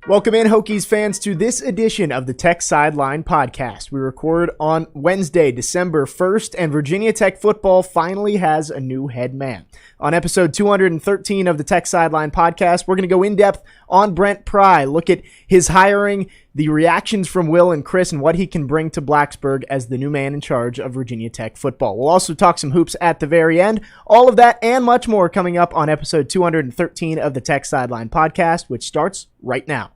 Welcome in, Hokies fans, to this edition of the Tech Sideline podcast. We record on Wednesday, December 1st, and Virginia Tech football finally has a new head man. On episode 213 of the Tech Sideline podcast, we're going to go in-depth on Brent Pry, look at his hiring, the reactions from Will and Chris, and what he can bring to Blacksburg as the new man in charge of Virginia Tech football. We'll also talk some hoops at the very end. All of that and much more coming up on episode 213 of the Tech Sideline podcast, which starts right now.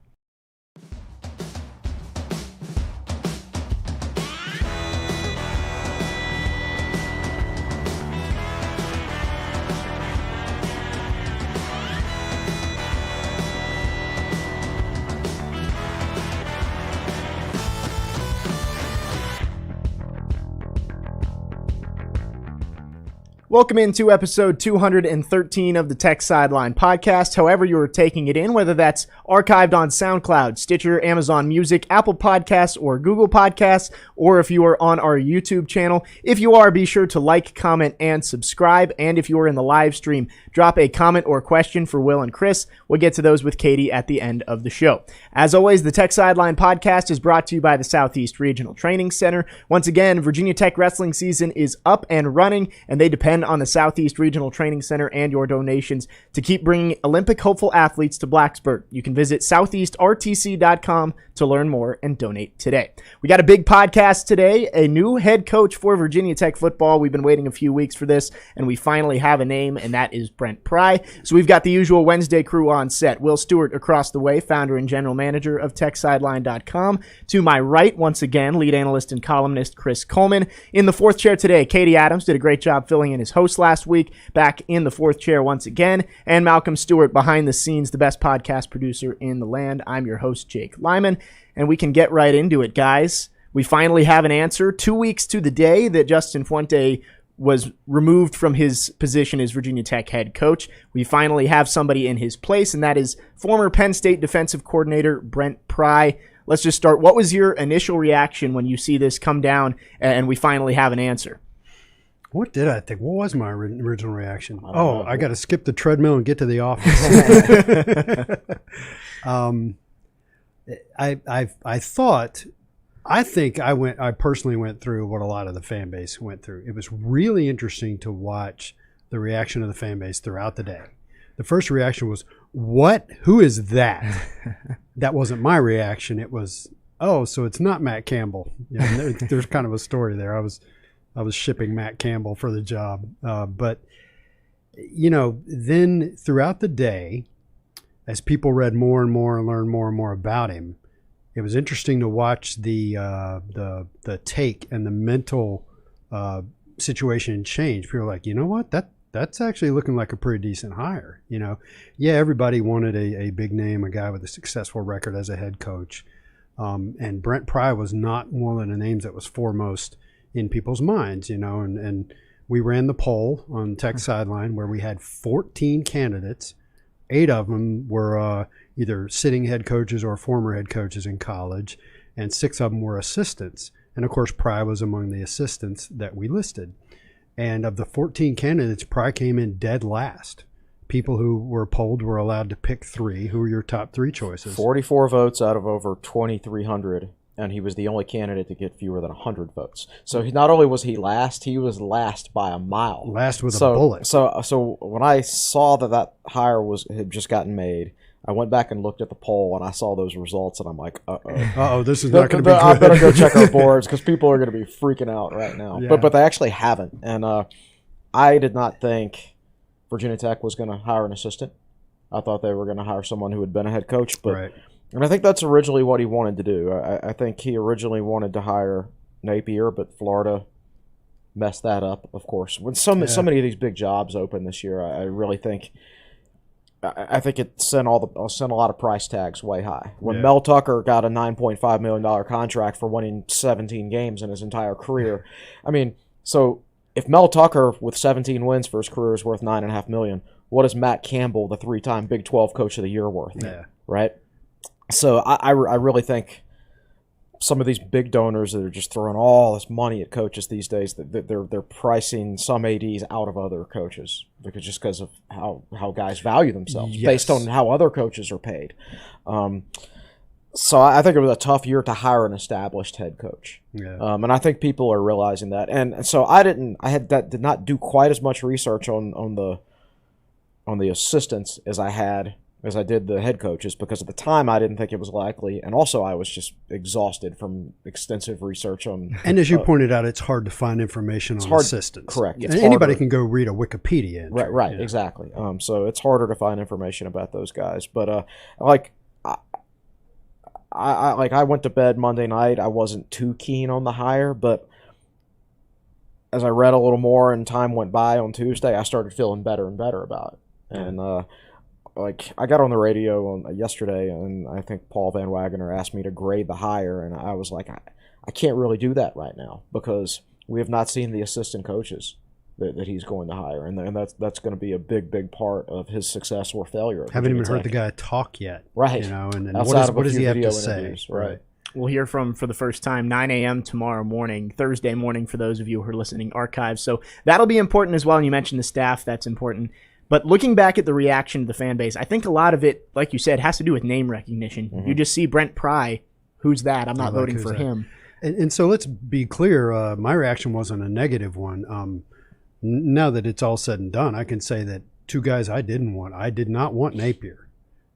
Welcome into episode 213 of the Tech Sideline podcast. However you're taking it in, whether that's archived on SoundCloud, Stitcher, Amazon Music, Apple Podcasts, or Google Podcasts, or if you are on our YouTube channel. If you are, be sure to like, comment, and subscribe. And if you are in the live stream, drop a comment or question for Will and Chris. We'll get to those with Katie at the end of the show. As always, the Tech Sideline podcast is brought to you by the Southeast Regional Training Center. Once again, Virginia Tech wrestling season is up and running, and they depend on the Southeast Regional Training Center and your donations to keep bringing Olympic hopeful athletes to Blacksburg. You can visit southeastrtc.com to learn more and donate today. We got a big podcast today, a new head coach for Virginia Tech football. We've been waiting a few weeks for this, and we finally have a name, and that is Brent Pry. So we've got the usual Wednesday crew on set. Will Stewart across the way, founder and general manager of TechSideline.com. To my right, once again, lead analyst and columnist Chris Coleman. In the fourth chair today, Katie Adams did a great job filling in as host last week, back in the fourth chair once again. And Malcolm Stewart behind the scenes, the best podcast producer in the land. I'm your host, Jake Lyman, and we can get right into it, guys. We finally have an answer 2 weeks to the day that Justin Fuente was removed from his position as Virginia Tech head coach. We finally have somebody in his place, and that is former Penn State defensive coordinator Brent Pry. Let's just start. What was your initial reaction when you see this come down and we finally have an answer? What did I think? What was my original reaction? I got to skip the treadmill and get to the office. I personally went through what a lot of the fan base went through. It was really interesting to watch the reaction of the fan base throughout the day. The first reaction was, "What? Who is that?" That wasn't my reaction. It was, "Oh, so it's not Matt Campbell." There's kind of a story there. I was shipping Matt Campbell for the job, but then throughout the day, as people read more and more and learned more and more about him, it was interesting to watch the take and the mental situation change. People were like, you know what, that's actually looking like a pretty decent hire. Everybody wanted a big name, a guy with a successful record as a head coach, and Brent Pry was not one of the names that was foremost in people's minds. And we ran the poll on Tech Sideline where we had 14 candidates. 8 of them were either sitting head coaches or former head coaches in college, and 6 of them were assistants. And of course, Pry was among the assistants that we listed. And of the 14 candidates, Pry came in dead last. People who were polled were allowed to pick 3. Who were your top 3 choices? 44 votes out of over 2,300, and he was the only candidate to get fewer than 100 votes. So not only was he was last by a mile. Last with a bullet. So when I saw that hire had just gotten made, I went back and looked at the poll, and I saw those results, and I'm like, this is not going to be good. I better go check our boards because people are going to be freaking out right now. Yeah. But they actually haven't. And I did not think Virginia Tech was going to hire an assistant. I thought they were going to hire someone who had been a head coach. But, right. And I think that's originally what he wanted to do. I think he originally wanted to hire Napier, but Florida messed that up, of course. When so many of these big jobs open this year, I really think – I think it sent a lot of price tags way high. When Mel Tucker got a $9.5 million contract for winning 17 games in his entire career, I mean, so if Mel Tucker with 17 wins for his career is worth $9.5 million, what is Matt Campbell, the 3-time Big 12 Coach of the Year, worth? Yeah. Right. So I really think some of these big donors that are just throwing all this money at coaches these days, that they're pricing some ADs out of other coaches because of how guys value themselves based on how other coaches are paid. So I think it was a tough year to hire an established head coach. Yeah. And I think people are realizing that. And so I did not do quite as much research on the assistants as I did the head coaches, because at the time I didn't think it was likely, and also I was just exhausted from extensive research on. And as you pointed out, it's hard to find information on assistants. Correct. And anybody can go read a Wikipedia entry. Right, exactly. So it's harder to find information about those guys. But I went to bed Monday night. I wasn't too keen on the hire, but as I read a little more and time went by on Tuesday, I started feeling better and better about it. And I got on the radio yesterday, and I think Paul Van Wagener asked me to grade the hire, and I was like, I can't really do that right now because we have not seen the assistant coaches that he's going to hire, and that's going to be a big part of his success or failure. Haven't even heard the guy talk yet, right? And what does he have to say? Right. We'll hear for the first time 9 a.m. tomorrow morning, Thursday morning, for those of you who are listening archives. So that'll be important as well. And you mentioned the staff; that's important. But looking back at the reaction of the fan base, I think a lot of it, like you said, has to do with name recognition. Mm-hmm. You just see Brent Pry. Who's that? I'm not voting for him. And so let's be clear. My reaction wasn't a negative one. Now that it's all said and done, I can say that 2 guys I didn't want. I did not want Napier,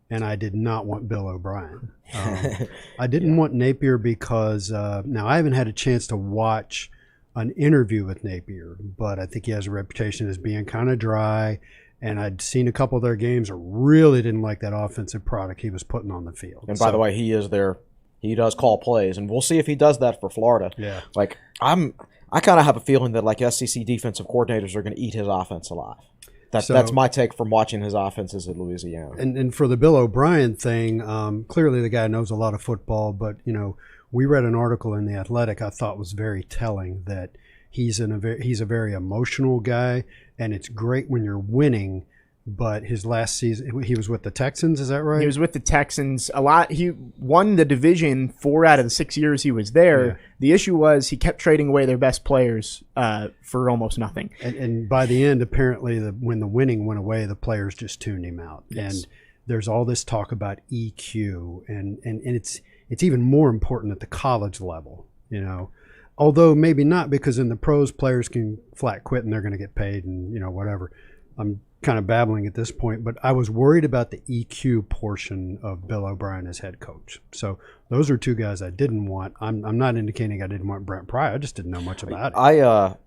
and I did not want Bill O'Brien. I didn't want Napier because now I haven't had a chance to watch an interview with Napier, but I think he has a reputation as being kind of dry. And I'd seen a couple of their games. I really didn't like that offensive product he was putting on the field. And by the way, he does call plays, and we'll see if he does that for Florida. Yeah. I kind of have a feeling that SEC defensive coordinators are going to eat his offense alive. That's my take from watching his offenses at Louisiana. And for the Bill O'Brien thing, clearly the guy knows a lot of football, but we read an article in The Athletic I thought was very telling that he's a very emotional guy, and it's great when you're winning. But his last season, he was with the Texans. Is that right? He was with the Texans a lot. He won the division 4 out of the 6 years he was there. Yeah. The issue was he kept trading away their best players for almost nothing. And by the end, apparently, when the winning went away, the players just tuned him out. Yes. And there's all this talk about EQ, and it's even more important at the college level, you know. Although maybe not, because in the pros, players can flat quit and they're going to get paid and, you know, whatever. I'm kind of babbling at this point, but I was worried about the EQ portion of Bill O'Brien as head coach. So those are two guys I didn't want. I'm not indicating I didn't want Brent Pry. I just didn't know much about it.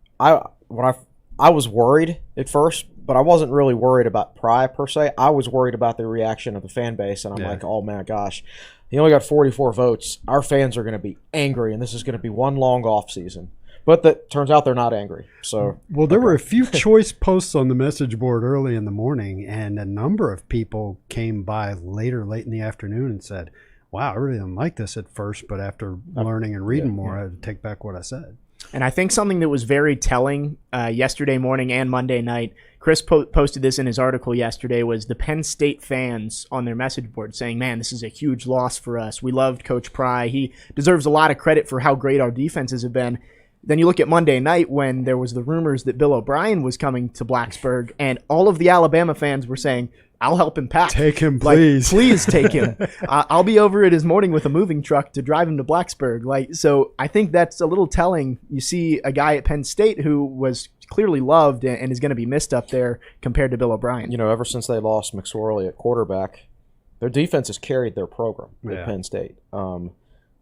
I was worried at first, but I wasn't really worried about Pry per se. I was worried about the reaction of the fan base, and I'm like, oh my gosh, he only got 44 votes. Our fans are going to be angry, and this is going to be one long off season. But that turns out they're not angry. So there were a few choice posts on the message board early in the morning, and a number of people came by late in the afternoon and said, wow, I really didn't like this at first, but after learning and reading more, I had to take back what I said. And I think something that was very telling yesterday morning and Monday night, Chris posted this in his article yesterday, was the Penn State fans on their message board saying, man, this is a huge loss for us. We loved Coach Pry. He deserves a lot of credit for how great our defenses have been. Then you look at Monday night when there was the rumors that Bill O'Brien was coming to Blacksburg, and all of the Alabama fans were saying, I'll help him pack. Take him, please. Please take him. I'll be over at his morning with a moving truck to drive him to Blacksburg. So I think that's a little telling. You see a guy at Penn State who was clearly loved and is going to be missed up there compared to Bill O'Brien. You know, ever since they lost McSorley at quarterback, their defense has carried their program at Penn State.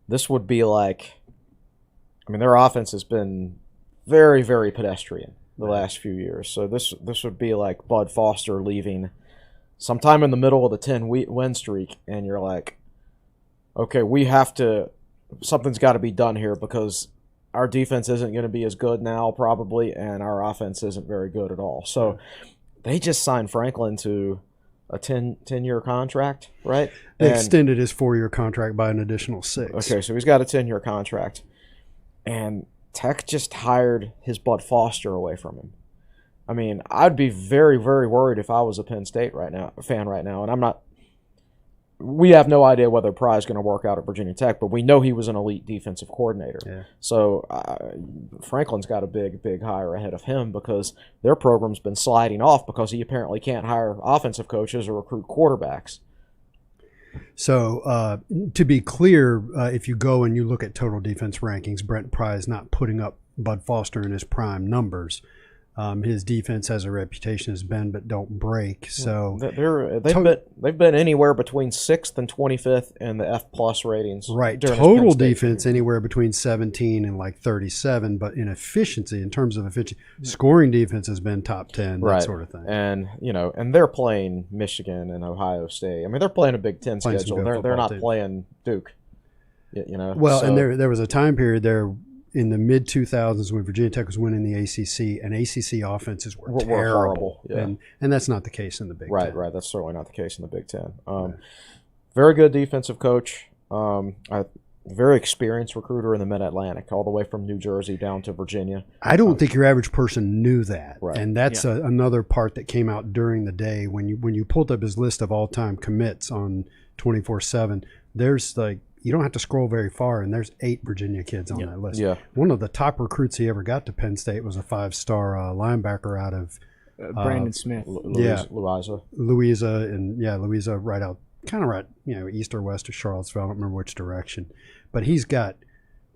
This would be like, I mean, their offense has been very, very pedestrian the last few years. So this would be like Bud Foster leaving sometime in the middle of the 10-win streak, and you're like, okay, something's got to be done here because our defense isn't going to be as good now probably, and our offense isn't very good at all. So they just signed Franklin to a 10-year contract, right? They extended his 4-year contract by an additional 6. Okay, so he's got a 10-year contract. And Tech just hired his Bud Foster away from him. I mean, I'd be very, very worried if I was a Penn State fan right now. And I'm not – we have no idea whether Pry is going to work out at Virginia Tech, but we know he was an elite defensive coordinator. Yeah. So Franklin's got a big, big hire ahead of him because their program's been sliding off because he apparently can't hire offensive coaches or recruit quarterbacks. So to be clear, if you go and you look at total defense rankings, Brent Pry is not putting up Bud Foster in his prime numbers. His defense has a reputation as bend but don't break. So they've been anywhere between 6th and 25th in the F+ ratings. Right. Total defense anywhere between 17 and like 37, but in efficiency, in terms of efficiency, scoring defense has been top 10, that sort of thing. And and they're playing Michigan and Ohio State. I mean, they're playing a Big Ten schedule. They're not playing Duke. Well, and there was a time period there in the mid-2000s when Virginia Tech was winning the ACC, and ACC offenses were terrible. Yeah. And that's not the case in the Big Ten. Right. That's certainly not the case in the Big Ten. Very good defensive coach. Very experienced recruiter in the Mid-Atlantic, all the way from New Jersey down to Virginia. I don't think your average person knew that. Right. And that's another part that came out during the day. When you pulled up his list of all-time commits on 24/7, there's like, you don't have to scroll very far, and there's 8 Virginia kids on that list. Yeah. One of the top recruits he ever got to Penn State was a 5-star linebacker out of Brandon Smith. Louisa, Louisa, right east or west of Charlottesville. I don't remember which direction, but he's got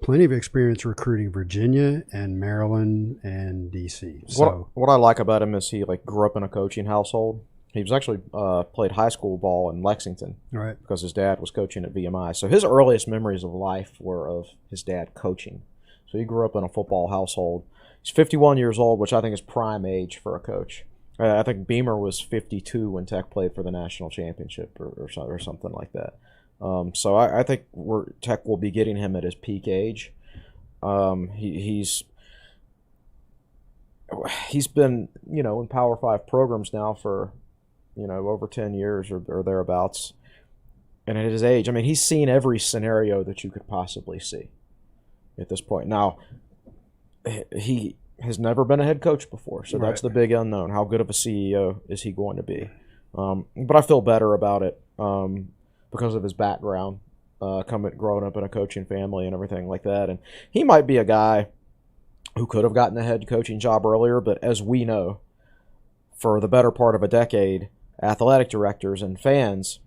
plenty of experience recruiting Virginia and Maryland and DC. So what I like about him is he grew up in a coaching household. He was actually played high school ball in Lexington, right? Because his dad was coaching at VMI. So his earliest memories of life were of his dad coaching. So he grew up in a football household. He's 51 years old, which I think is prime age for a coach. I think Beamer was 52 when Tech played for the national championship or something like that. So I think Tech will be getting him at his peak age. He's been in Power 5 programs now for over 10 years or thereabouts. And at his age, I mean, he's seen every scenario that you could possibly see at this point. Now, he has never been a head coach before, so that's the big unknown. How good of a CEO is he going to be? But I feel better about it because of his background, growing up in a coaching family and everything like that. And he might be a guy who could have gotten a head coaching job earlier, but as we know, for the better part of a decade, athletic directors and fans,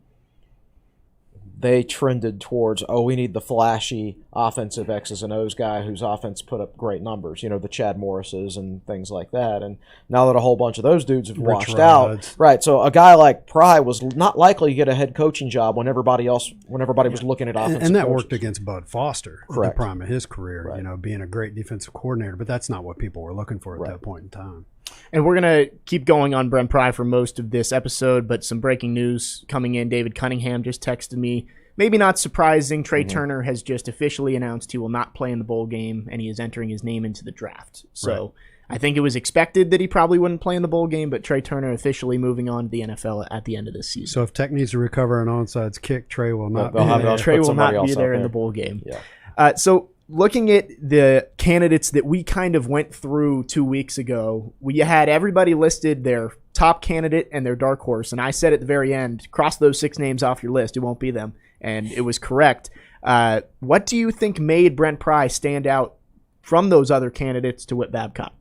they trended towards, we need the flashy offensive X's and O's guy whose offense put up great numbers, the Chad Morrises and things like that. And now that a whole bunch of those dudes have washed out, right, so a guy like Pry was not likely to get a head coaching job when everybody was looking at offensive and that coaches. Worked against Bud Foster at the prime of his career, right. Being a great defensive coordinator, but that's not what people were looking for at that point in time. And we're going to keep going on Brent Pry for most of this episode, but some breaking news coming in. David Cunningham just texted me. Maybe not surprising, Trey Turner has just officially announced he will not play in the bowl game, and he is entering his name into the draft. So I think it was expected that he probably wouldn't play in the bowl game, but Trey Turner officially moving on to the NFL at the end of this season. So if Tech needs to recover an onside kick, Trey will not be there. Trey will not be there in the bowl game. Yeah. So looking at the candidates that we kind of went through 2 weeks ago, we had everybody listed their top candidate and their dark horse, and I said at the very end, cross those 6 names off your list. It won't be them. And it was correct. What do you think made Brent Pry stand out from those other candidates to Whit Babcock?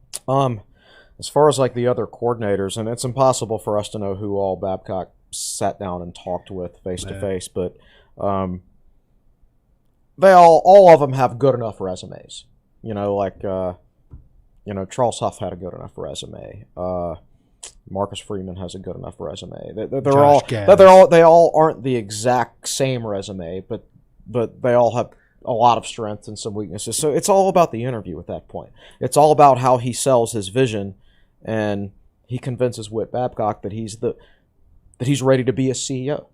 As far as like the other coordinators, and it's impossible for us to know who all Babcock sat down and talked with face to face, but they all of them have good enough resumes. Charles Huff had a good enough resume. Marcus Freeman has a good enough resume. They all aren't the exact same resume, but they all have a lot of strengths and some weaknesses. So it's all about the interview at that point. It's all about how he sells his vision, and he convinces Whit Babcock that he's ready to be a CEO.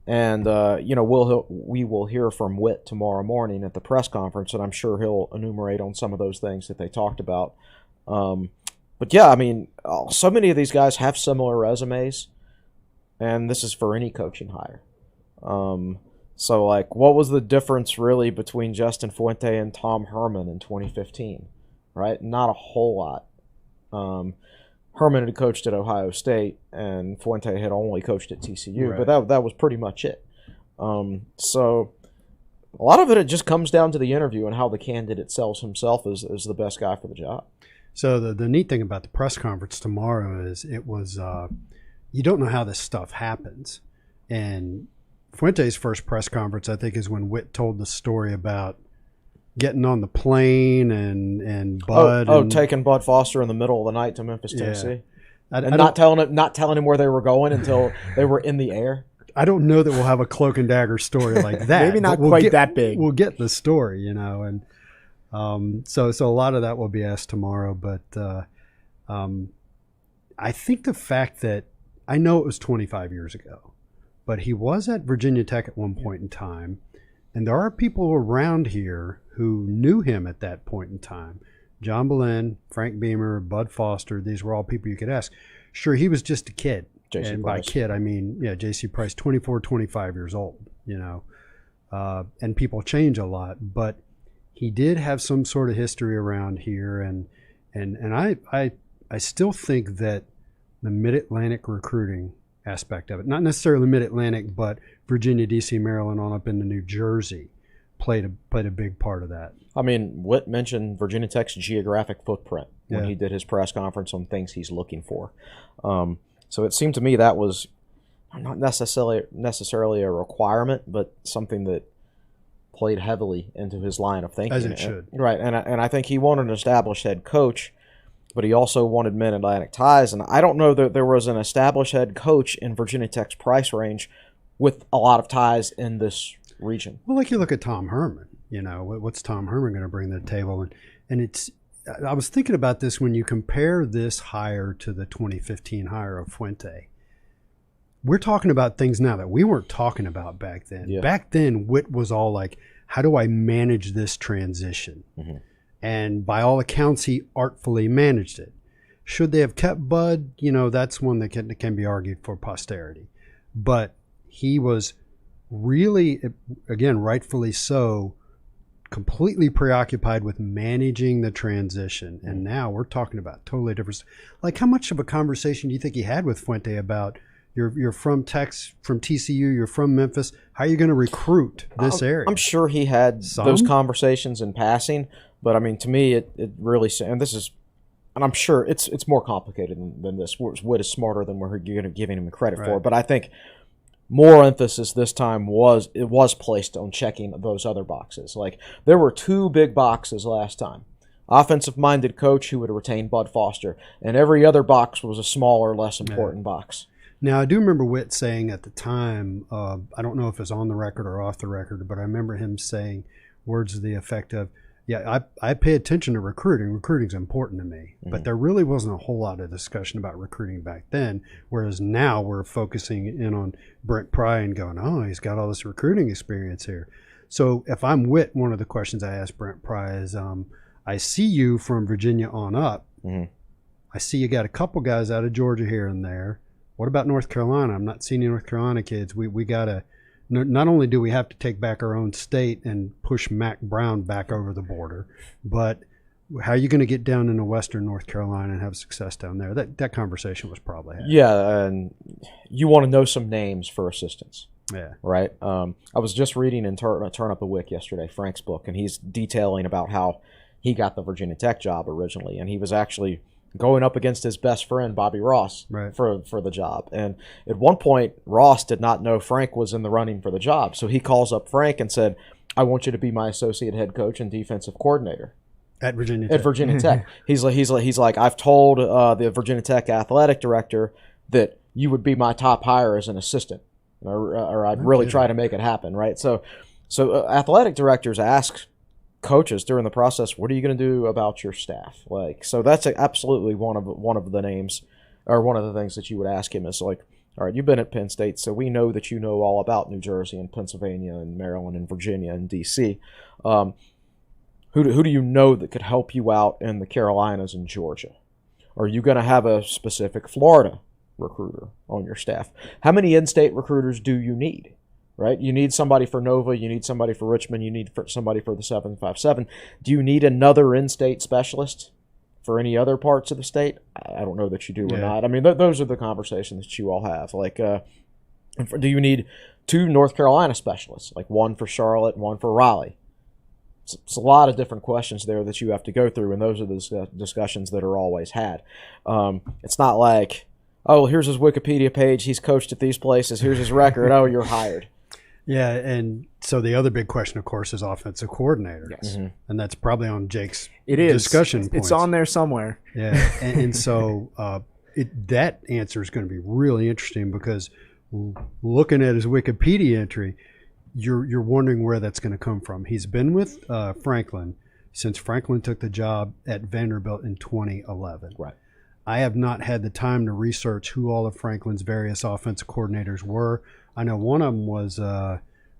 And we will hear from Whit tomorrow morning at the press conference, and I'm sure he'll enumerate on some of those things that they talked about. But yeah, I mean, so many of these guys have similar resumes, and this is for any coaching hire. So, what was the difference really between Justin Fuente and Tom Herman in 2015? Right? Not a whole lot. Herman had coached at Ohio State, and Fuente had only coached at TCU, but that was pretty much it. So a lot of it just comes down to the interview and how the candidate sells himself as the best guy for the job. So the neat thing about the press conference tomorrow is it was you don't know how this stuff happens. And Fuente's first press conference, I think, is when Whit told the story about getting on the plane and Bud. Taking Bud Foster in the middle of the night to Memphis, Tennessee. Not telling him where they were going until they were in the air. I don't know that we'll have a cloak and dagger story like that. Maybe not quite that big. We'll get the story, and so a lot of that will be asked tomorrow. But I think the fact that I know it was 25 years ago, but he was at Virginia Tech at one point in time, and there are people around here who knew him at that point in time. John Boleyn, Frank Beamer, Bud Foster, these were all people you could ask. Sure, he was just a kid. And by kid, I mean, J.C. Price, 24, 25 years old, and people change a lot. But he did have some sort of history around here, and I still think that the Mid-Atlantic recruiting aspect of it, not necessarily Mid-Atlantic, but Virginia, D.C., Maryland, on up into New Jersey, played a big part of that. I mean, Whit mentioned Virginia Tech's geographic footprint when he did his press conference on things he's looking for. So it seemed to me that was not necessarily a requirement, but something that played heavily into his line of thinking. As it should. Right, and I think he wanted an established head coach, but he also wanted Mid-Atlantic ties, and I don't know that there was an established head coach in Virginia Tech's price range with a lot of ties in this region. Well, you look at Tom Herman, what's Tom Herman going to bring to the table? And it's, I was thinking about this when you compare this hire to the 2015 hire of Fuente. We're talking about things now that we weren't talking about back then. Yeah. Back then, Whit was all like, how do I manage this transition? Mm-hmm. And by all accounts, he artfully managed it. Should they have kept Bud? That's one that can be argued for posterity. But he was really, again, rightfully so, completely preoccupied with managing the transition. And now we're talking about totally different. How much of a conversation do you think he had with Fuente about you're from TCU, you're from Memphis, how are you going to recruit this area? I'm sure he had those conversations in passing, but I mean, to me, it really, and this is and I'm sure it's more complicated than this. Witt is smarter than we're giving him credit for, but I think more emphasis this time was placed on checking those other boxes. Like, there were 2 big boxes last time. Offensive-minded coach who would retain Bud Foster, and every other box was a smaller, less important box. Now, I do remember Witt saying at the time, I don't know if it's on the record or off the record, but I remember him saying words to the effect of, yeah, I pay attention to recruiting. Recruiting's important to me. But there really wasn't a whole lot of discussion about recruiting back then, whereas now we're focusing in on Brent Pry and going, oh, he's got all this recruiting experience here. So if I'm Witt, one of the questions I asked Brent Pry is, I see you from Virginia on up. I see you got a couple guys out of Georgia here and there. What about North Carolina? I'm not seeing any North Carolina kids. We got to – not only do we have to take back our own state and push Mac Brown back over the border, but how are you going to get down into western North Carolina and have success down there? That conversation was probably had. Yeah, and you want to know some names for assistants. Yeah. Right? I was just reading in Turn Up the Wick yesterday, Frank's book, and he's detailing about how he got the Virginia Tech job originally, and he was actually going up against his best friend, Bobby Ross, for the job. And at one point, Ross did not know Frank was in the running for the job, so he calls up Frank and said, I want you to be my associate head coach and defensive coordinator. At Virginia Tech. At Virginia Tech. He's like, I've told the Virginia Tech athletic director that you would be my top hire as an assistant, or I'd really try to make it happen, right? So athletic directors ask coaches during the process, what are you going to do about your staff? Like, so that's absolutely one of the names, or one of the things that you would ask him is like, all right, you've been at Penn State, so we know that you know all about New Jersey and Pennsylvania and Maryland and Virginia and D.C. Who do you know that could help you out in the Carolinas and Georgia? Are you going to have a specific Florida recruiter on your staff? How many in-state recruiters do you need? Right? You need somebody for Nova. You need somebody for Richmond. You need somebody for the 757. Do you need another in-state specialist for any other parts of the state? I don't know that you do or not. I mean, those are the conversations that you all have. Like, do you need 2 North Carolina specialists, like one for Charlotte, one for Raleigh? It's a lot of different questions there that you have to go through, and those are the discussions that are always had. It's not like, oh, here's his Wikipedia page. He's coached at these places. Here's his record. Oh, you're hired. Yeah, and so the other big question, of course, is offensive coordinator. Yes. And that's probably on Jake's discussion points. It's on there somewhere. Yeah, and so that answer is going to be really interesting because looking at his Wikipedia entry, you're wondering where that's going to come from. He's been with Franklin since Franklin took the job at Vanderbilt in 2011. Right. I have not had the time to research who all of Franklin's various offensive coordinators were. I know one of them was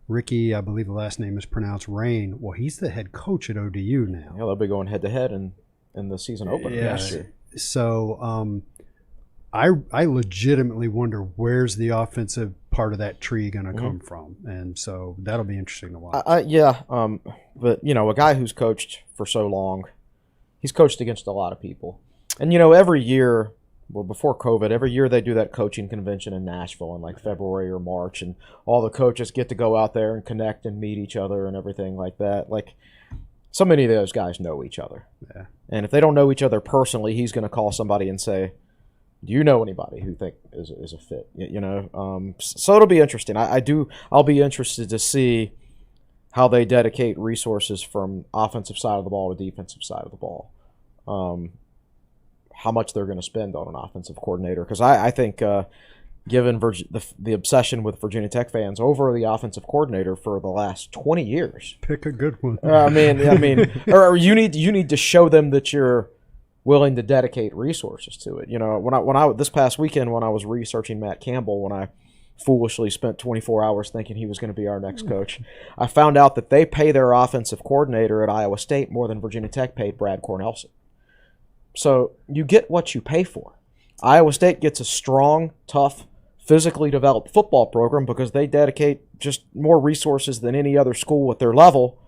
Ricky, I believe the last name is pronounced Rain. Well, he's the head coach at ODU now. Yeah, they'll be going head-to-head in the season opener next year. So I legitimately wonder where's the offensive part of that tree going to come from. And so that'll be interesting to watch. But, a guy who's coached for so long, he's coached against a lot of people. And, every year – well, before COVID, every year they do that coaching convention in Nashville in like February or March, and all the coaches get to go out there and connect and meet each other and everything like that. Like, so many of those guys know each other. Yeah. And if they don't know each other personally, he's going to call somebody and say, do you know anybody who think is a fit? So it'll be interesting. I'll be interested to see how they dedicate resources from offensive side of the ball to defensive side of the ball. How much they're going to spend on an offensive coordinator. Because I think given the obsession with Virginia Tech fans over the offensive coordinator for the last 20 years. Pick a good one. Or you need to show them that you're willing to dedicate resources to it. When I this past weekend when I was researching Matt Campbell, when I foolishly spent 24 hours thinking he was going to be our next coach, I found out that they pay their offensive coordinator at Iowa State more than Virginia Tech paid Brad Cornelsen. So you get what you pay for. Iowa State gets a strong, tough, physically developed football program because they dedicate just more resources than any other school at their level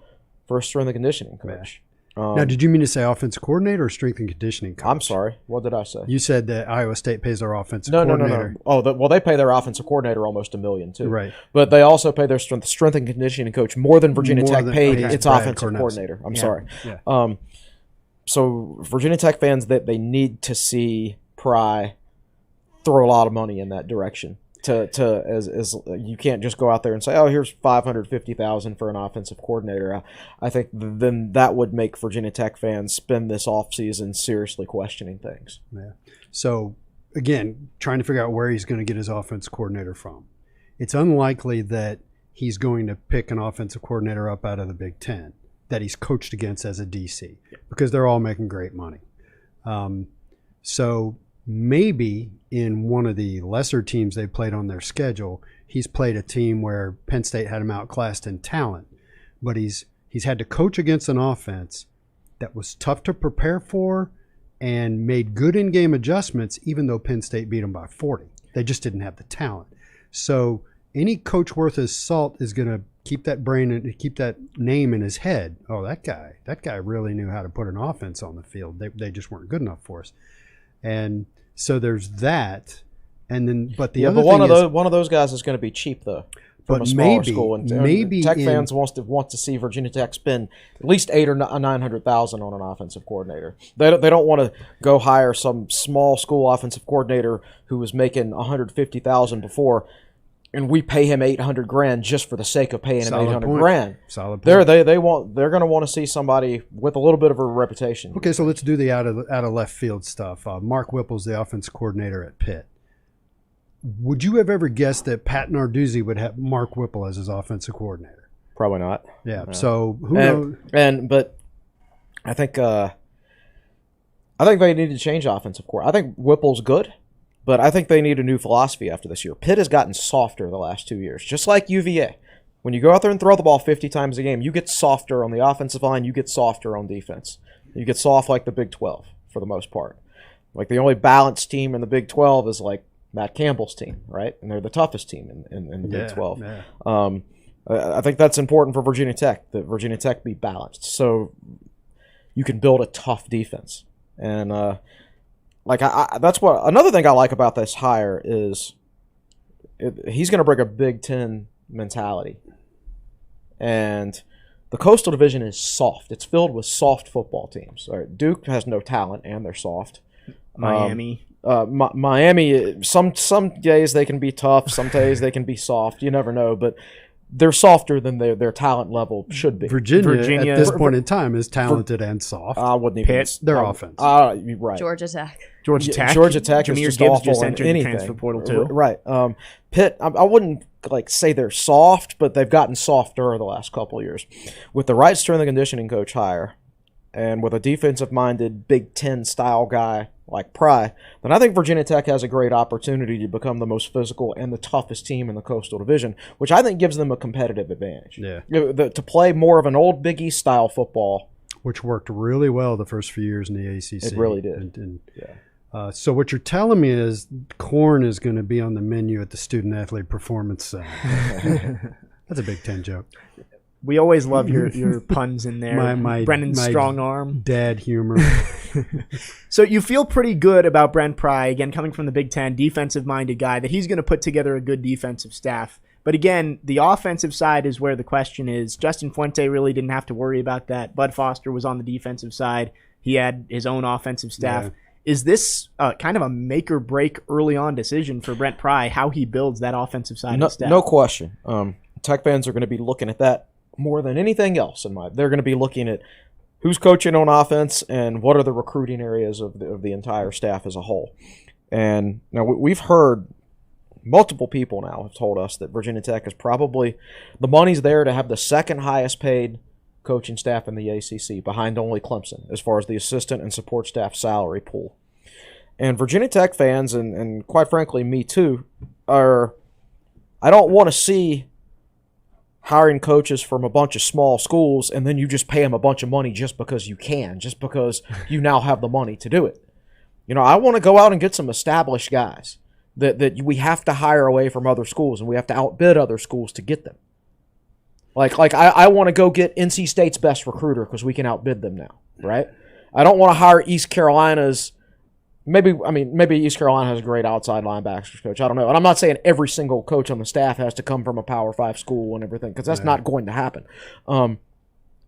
for a strength and conditioning coach. Now, did you mean to say offensive coordinator or strength and conditioning coach? I'm sorry. What did I say? You said that Iowa State pays their offensive coordinator. No. Oh, they pay their offensive coordinator almost $1 million too. Right. But they also pay their strength and conditioning coach more than Virginia Tech paid its offensive coordinator. I'm sorry. Yeah. So Virginia Tech fans, that they need to see Pry throw a lot of money in that direction. As you can't just go out there and say, oh, here's $550,000 for an offensive coordinator. I think then that would make Virginia Tech fans spend this offseason seriously questioning things. Yeah. So again, trying to figure out where he's going to get his offensive coordinator from. It's unlikely that he's going to pick an offensive coordinator up out of the Big Ten that he's coached against as a DC, because they're all making great money. So maybe in one of the lesser teams they played on their schedule, he's played a team where Penn State had him outclassed in talent, but he's had to coach against an offense that was tough to prepare for and made good in-game adjustments, even though Penn State beat them by 40. They just didn't have the talent. So any coach worth his salt is going to keep that brain and keep that name in his head. Oh, that guy really knew how to put an offense on the field. They just weren't good enough for us. And so there's that. And then, but the other thing is, one of those guys is going to be cheap though. From a smaller school, and Tech fans want to see Virginia Tech spend at least $800,000 or $900,000 on an offensive coordinator. They don't want to go hire some small school offensive coordinator who was making $150,000 before, and we pay him $800,000 just for the sake of paying him $800,000. Solid point. They're going to want to see somebody with a little bit of a reputation. Okay, so let's do the out of left field stuff. Mark Whipple's the offensive coordinator at Pitt. Would you have ever guessed that Pat Narduzzi would have Mark Whipple as his offensive coordinator? Probably not. Yeah. So who knows? But I think they need to change offensive coordinator. I think Whipple's good, but I think they need a new philosophy after this year. Pitt has gotten softer the last 2 years, just like UVA. When you go out there and throw the ball 50 times a game, you get softer on the offensive line. You get softer on defense. You get soft like the Big 12 for the most part. Like the only balanced team in the Big 12 is like Matt Campbell's team, right? And they're the toughest team in the Big 12. Yeah. I think that's important for Virginia Tech, that Virginia Tech be balanced, so you can build a tough defense. And that's what another thing I like about this hire is he's going to bring a Big Ten mentality. And the Coastal Division is soft. It's filled with soft football teams. All right, Duke has no talent, and they're soft. Miami. Miami, some days they can be tough, some days they can be soft. You never know, but they're softer than their talent level should be. Virginia at this point in time is talented and soft. I wouldn't even. Their offense. You're right. Georgia Tech. Georgia Tech Jameer is just Gibbs awful just in entered the anything. transfer portal too. Right. Pitt, I wouldn't say they're soft, but they've gotten softer the last couple of years. With the right strength and conditioning coach hire, and with a defensive-minded Big Ten style guy like Pry, then I think Virginia Tech has a great opportunity to become the most physical and the toughest team in the Coastal Division, which I think gives them a competitive advantage. Yeah. To play more of an old Big East style football, which worked really well the first few years in the ACC. It really did. So what you're telling me is corn is going to be on the menu at the Student Athlete Performance Center. That's a Big Ten joke. We always love your puns in there. Brennan's strong arm. Dad humor. So you feel pretty good about Brent Pry, again, coming from the Big Ten, defensive-minded guy, that he's going to put together a good defensive staff. But again, the offensive side is where the question is. Justin Fuente really didn't have to worry about that. Bud Foster was on the defensive side. He had his own offensive staff. Yeah. Is this kind of a make-or-break early-on decision for Brent Pry, how he builds that offensive side of the staff? No question. Tech fans are going to be looking at that more than anything else. They're going to be looking at who's coaching on offense and what are the recruiting areas of the entire staff as a whole. And now we've heard multiple people now have told us that Virginia Tech is probably the money's there to have the second highest paid coaching staff in the ACC, behind only Clemson, as far as the assistant and support staff salary pool. And Virginia Tech fans, and quite frankly me too, I don't want to see hiring coaches from a bunch of small schools and then you just pay them a bunch of money just because you can, just because you now have the money to do it. I want to go out and get some established guys that we have to hire away from other schools, and we have to outbid other schools to get them. Like I want to go get NC State's best recruiter because we can outbid them now, right? I don't want to hire East Carolina's. Maybe East Carolina has a great outside linebackers coach. I don't know. And I'm not saying every single coach on the staff has to come from a Power 5 school and everything, because that's not going to happen.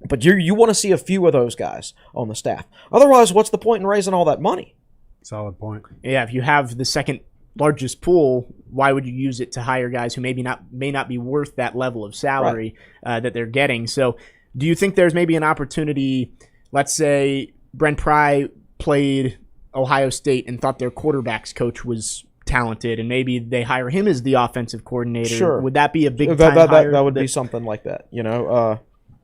But you want to see a few of those guys on the staff. Otherwise, what's the point in raising all that money? Solid point. Yeah, if you have the second largest pool, why would you use it to hire guys who may not be worth that level of salary that they're getting? So do you think there's maybe an opportunity, let's say Brent Pry played Ohio State and thought their quarterbacks coach was talented, and maybe they hire him as the offensive coordinator? Sure. Would that be a big time hire? That would be something like that,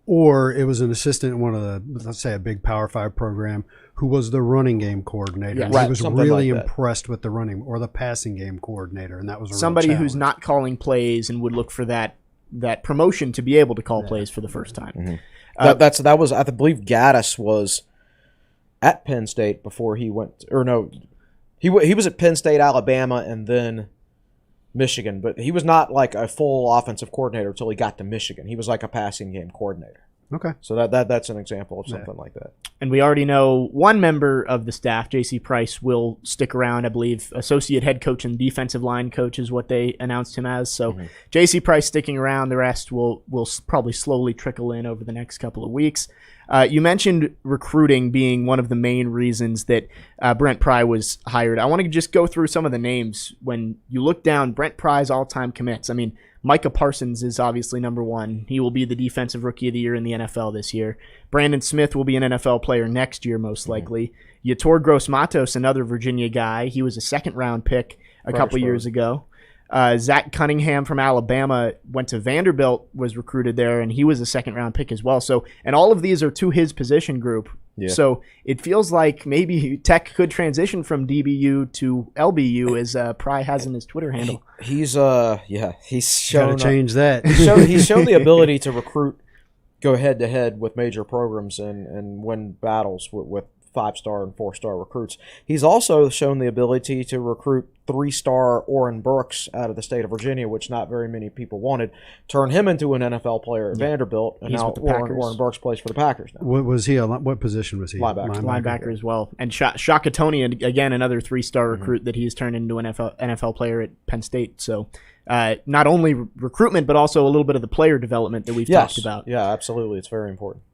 Or it was an assistant in one of the, let's say, a big Power 5 program who was the running game coordinator. Yeah, and he was really impressed with the running or the passing game coordinator, and that was somebody who's not calling plays and would look for that promotion to be able to call plays for the first time. Mm-hmm. That was I believe Gaddis was at Penn State before he went, or no, he was at Penn State, Alabama, and then Michigan, but he was not like a full offensive coordinator until he got to Michigan. He was like a passing game coordinator. Okay. So that's an example of something like that. And we already know one member of the staff, J.C. Price, will stick around. I believe associate head coach and defensive line coach is what they announced him as. So J.C. Price sticking around. The rest will probably slowly trickle in over the next couple of weeks. You mentioned recruiting being one of the main reasons that Brent Pry was hired. I want to just go through some of the names. When you look down Brent Pry's all-time commits, I mean, Micah Parsons is obviously number one. He will be the defensive rookie of the year in the NFL this year. Brandon Smith will be an NFL player next year, most likely. Yetur Gross-Matos, another Virginia guy. He was a second-round pick a couple years ago. Zach Cunningham from Alabama went to Vanderbilt, was recruited there, and he was a second-round pick as well. So, and all of these are to his position group. Yeah. So it feels like maybe Tech could transition from DBU to LBU, as Pry has in his Twitter handle. He's shown gotta change that. He's shown the ability to recruit, go head-to-head with major programs and win battles with 5-star and 4-star recruits. He's also shown the ability to recruit 3-star Oren Burks out of the state of Virginia, which not very many people wanted. Turn him into an NFL player at Vanderbilt, and now Oren Burks plays for the Packers now. What position was he? Linebacker as well. And Shaka Toney, again, another 3-star recruit that he's turned into an NFL player at Penn State. So not only recruitment, but also a little bit of the player development that we've talked about. Yeah, absolutely. It's very important.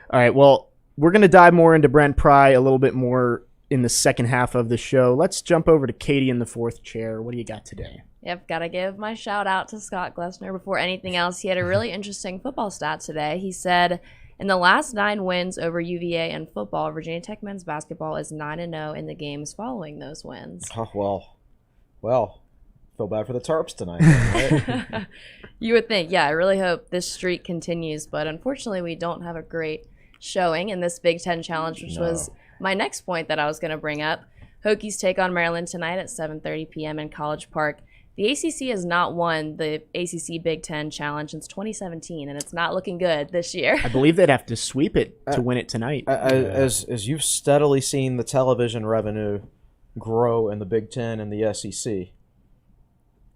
All right, well, we're going to dive more into Brent Pry a little bit more in the second half of the show. Let's jump over to Katie in the fourth chair. What do you got today? Yep, got to give my shout out to Scott Glessner before anything else. He had a really interesting football stat today. He said, in the last 9 wins over UVA in football, Virginia Tech men's basketball is 9-0 in the games following those wins. Oh, well, feel bad for the Terps tonight, right? You would think, yeah, I really hope this streak continues, but unfortunately we don't have a great showing in this Big Ten Challenge, which was my next point that I was going to bring up. Hokies take on Maryland tonight at 7:30 p.m. in College Park. The ACC has not won the ACC Big Ten Challenge since 2017, and it's not looking good this year. I believe they'd have to sweep it to win it tonight. As you've steadily seen the television revenue grow in the Big Ten and the SEC,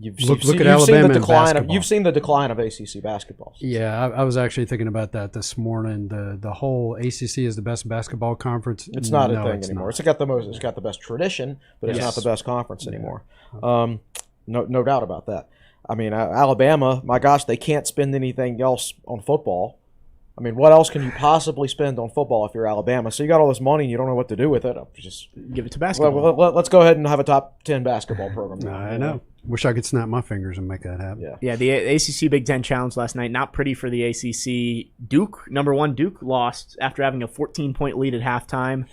You've seen the decline of ACC basketball. Yeah, I was actually thinking about that this morning. The whole ACC is the best basketball conference. It's not a thing anymore. It's got the best tradition, but it's not the best conference anymore. No doubt about that. I mean, Alabama, my gosh, they can't spend anything else on football. I mean, what else can you possibly spend on football if you're Alabama? So you got all this money and you don't know what to do with it. Just give it to basketball. Let's go ahead and have a top 10 basketball program. I know. Wish I could snap my fingers and make that happen. Yeah, the ACC Big Ten Challenge last night, not pretty for the ACC. Number one Duke lost after having a 14-point lead at halftime.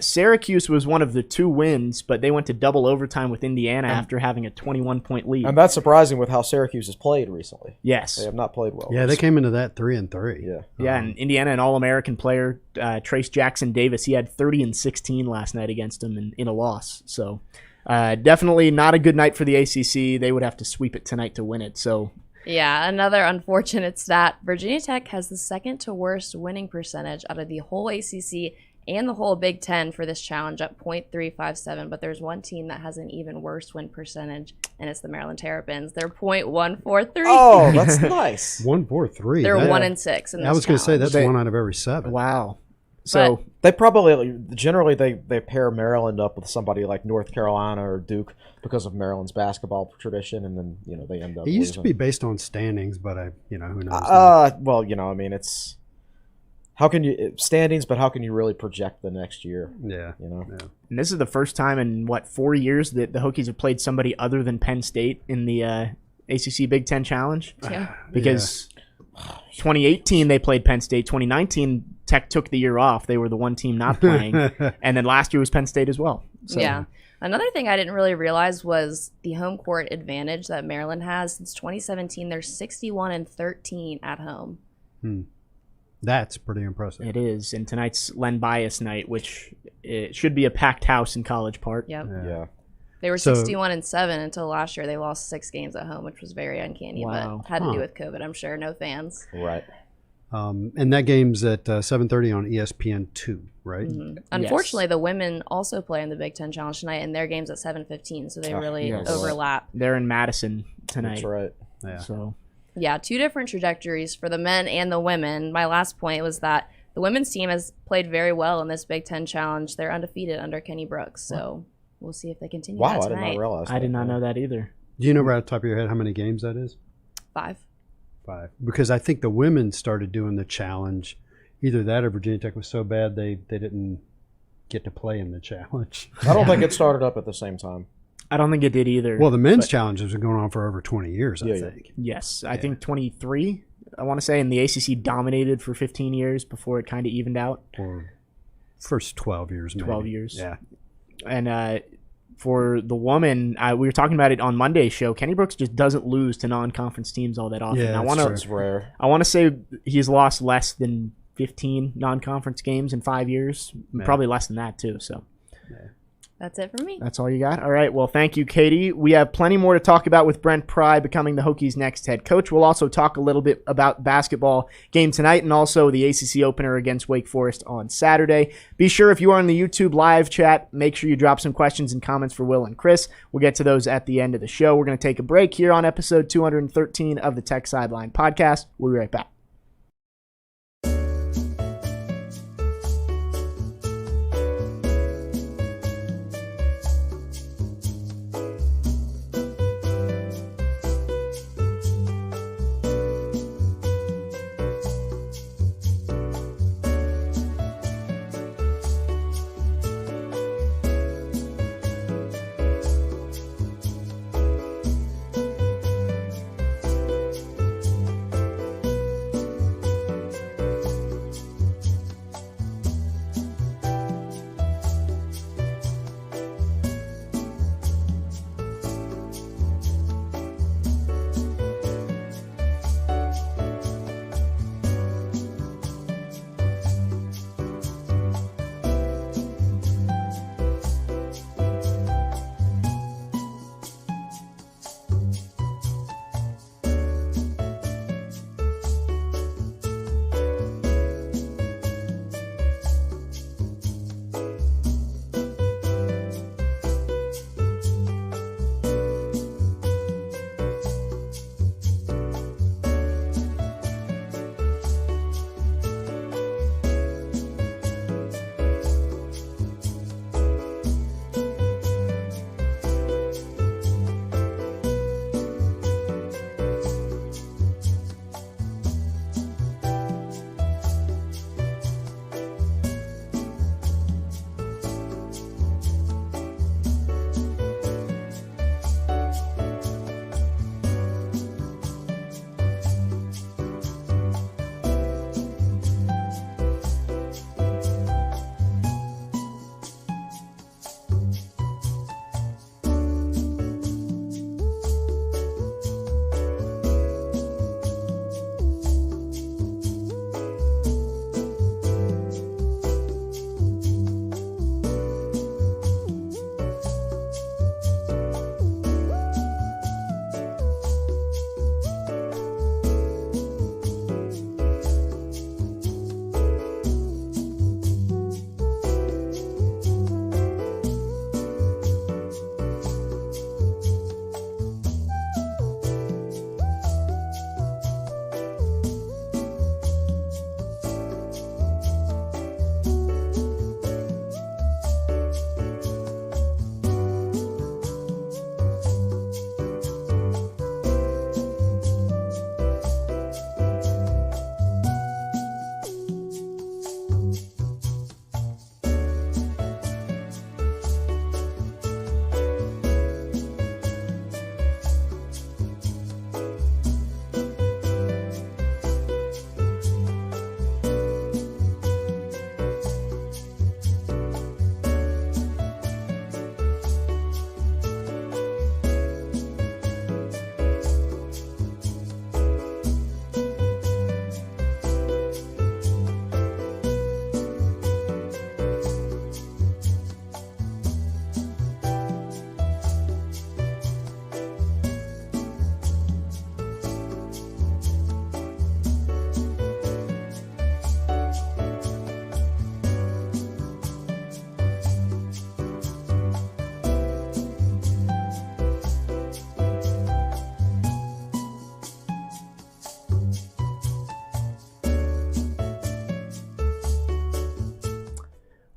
Syracuse was one of the 2 wins, but they went to double overtime with Indiana after having a 21-point lead. And that's surprising with how Syracuse has played recently. Yes. They have not played well. Yeah, they came into that 3-3. Yeah, and Indiana, an All-American player, Trace Jackson Davis, he had 30 and 16 last night against them in a loss. So definitely not a good night for the ACC. They would have to sweep it tonight to win it. So yeah, another unfortunate stat. Virginia Tech has the second to worst winning percentage out of the whole ACC and the whole Big Ten for this challenge at .357. But there's one team that has an even worse win percentage, and it's the Maryland Terrapins. They're .143. Oh, that's nice. 143. They're 1-6 in this I was going to say that's They- 1 out of every 7. wow. So They probably generally they pair Maryland up with somebody like North Carolina or Duke because of Maryland's basketball tradition, and then they end up. It used to be based on standings, but who knows? Well, I mean, it's how can you standings? But how can you really project the next year? Yeah. Yeah. And this is the first time in 4 years that the Hokies have played somebody other than Penn State in the ACC Big Ten Challenge. Yeah. Because 2018 they played Penn State. 2019 Tech took the year off. They were the one team not playing, and then last year was Penn State as well. So. Yeah. Another thing I didn't really realize was the home court advantage that Maryland has. Since 2017, they're 61-13 at home. That's pretty impressive. It is, and tonight's Len Bias night, which it should be a packed house in College Park. Yep. Yeah. They were 61-7 until last year. They lost 6 games at home, which was very uncanny, Wow. but had to do with COVID, I'm sure. No fans. Right. And that game's at 7:30 on ESPN2, right? Mm-hmm. Unfortunately, the women also play in the Big Ten Challenge tonight, and their game's at 7:15, so they really overlap. They're in Madison tonight. That's right. Yeah. So Yeah, 2 different trajectories for the men and the women. My last point was that the women's team has played very well in this Big Ten Challenge. They're undefeated under Kenny Brooks, so we'll see if they continue that Wow, I did tonight. not realize that. I did not know that either. Do you know right off the top of your head how many games that is? 5. 5. Because I think the women started doing the challenge. Either that or Virginia Tech was so bad they didn't get to play in the challenge. I don't think it started up at the same time. I don't think it did either. Well, the men's challenge has been going on for over 20 years, I think. Yes, I think 23, I want to say, and the ACC dominated for 15 years before it kind of evened out. Or first 12 years, maybe. 12 years. Yeah. And for the woman, we were talking about it on Monday's show. Kenny Brooks just doesn't lose to non-conference teams all that often. Yeah, It's rare. I want to say he's lost less than 15 non-conference games in 5 years. Yeah. Probably less than that, too. So That's it for me. that's all you got? All right. Well, thank you, Katie. We have plenty more to talk about with Brent Pry becoming the Hokies' next head coach. We'll also talk a little bit about basketball game tonight and also the ACC opener against Wake Forest on Saturday. Be sure if you are in the YouTube live chat, make sure you drop some questions and comments for Will and Chris. We'll get to those at the end of the show. We're going to take a break here on episode 213 of the Tech Sideline podcast. We'll be right back.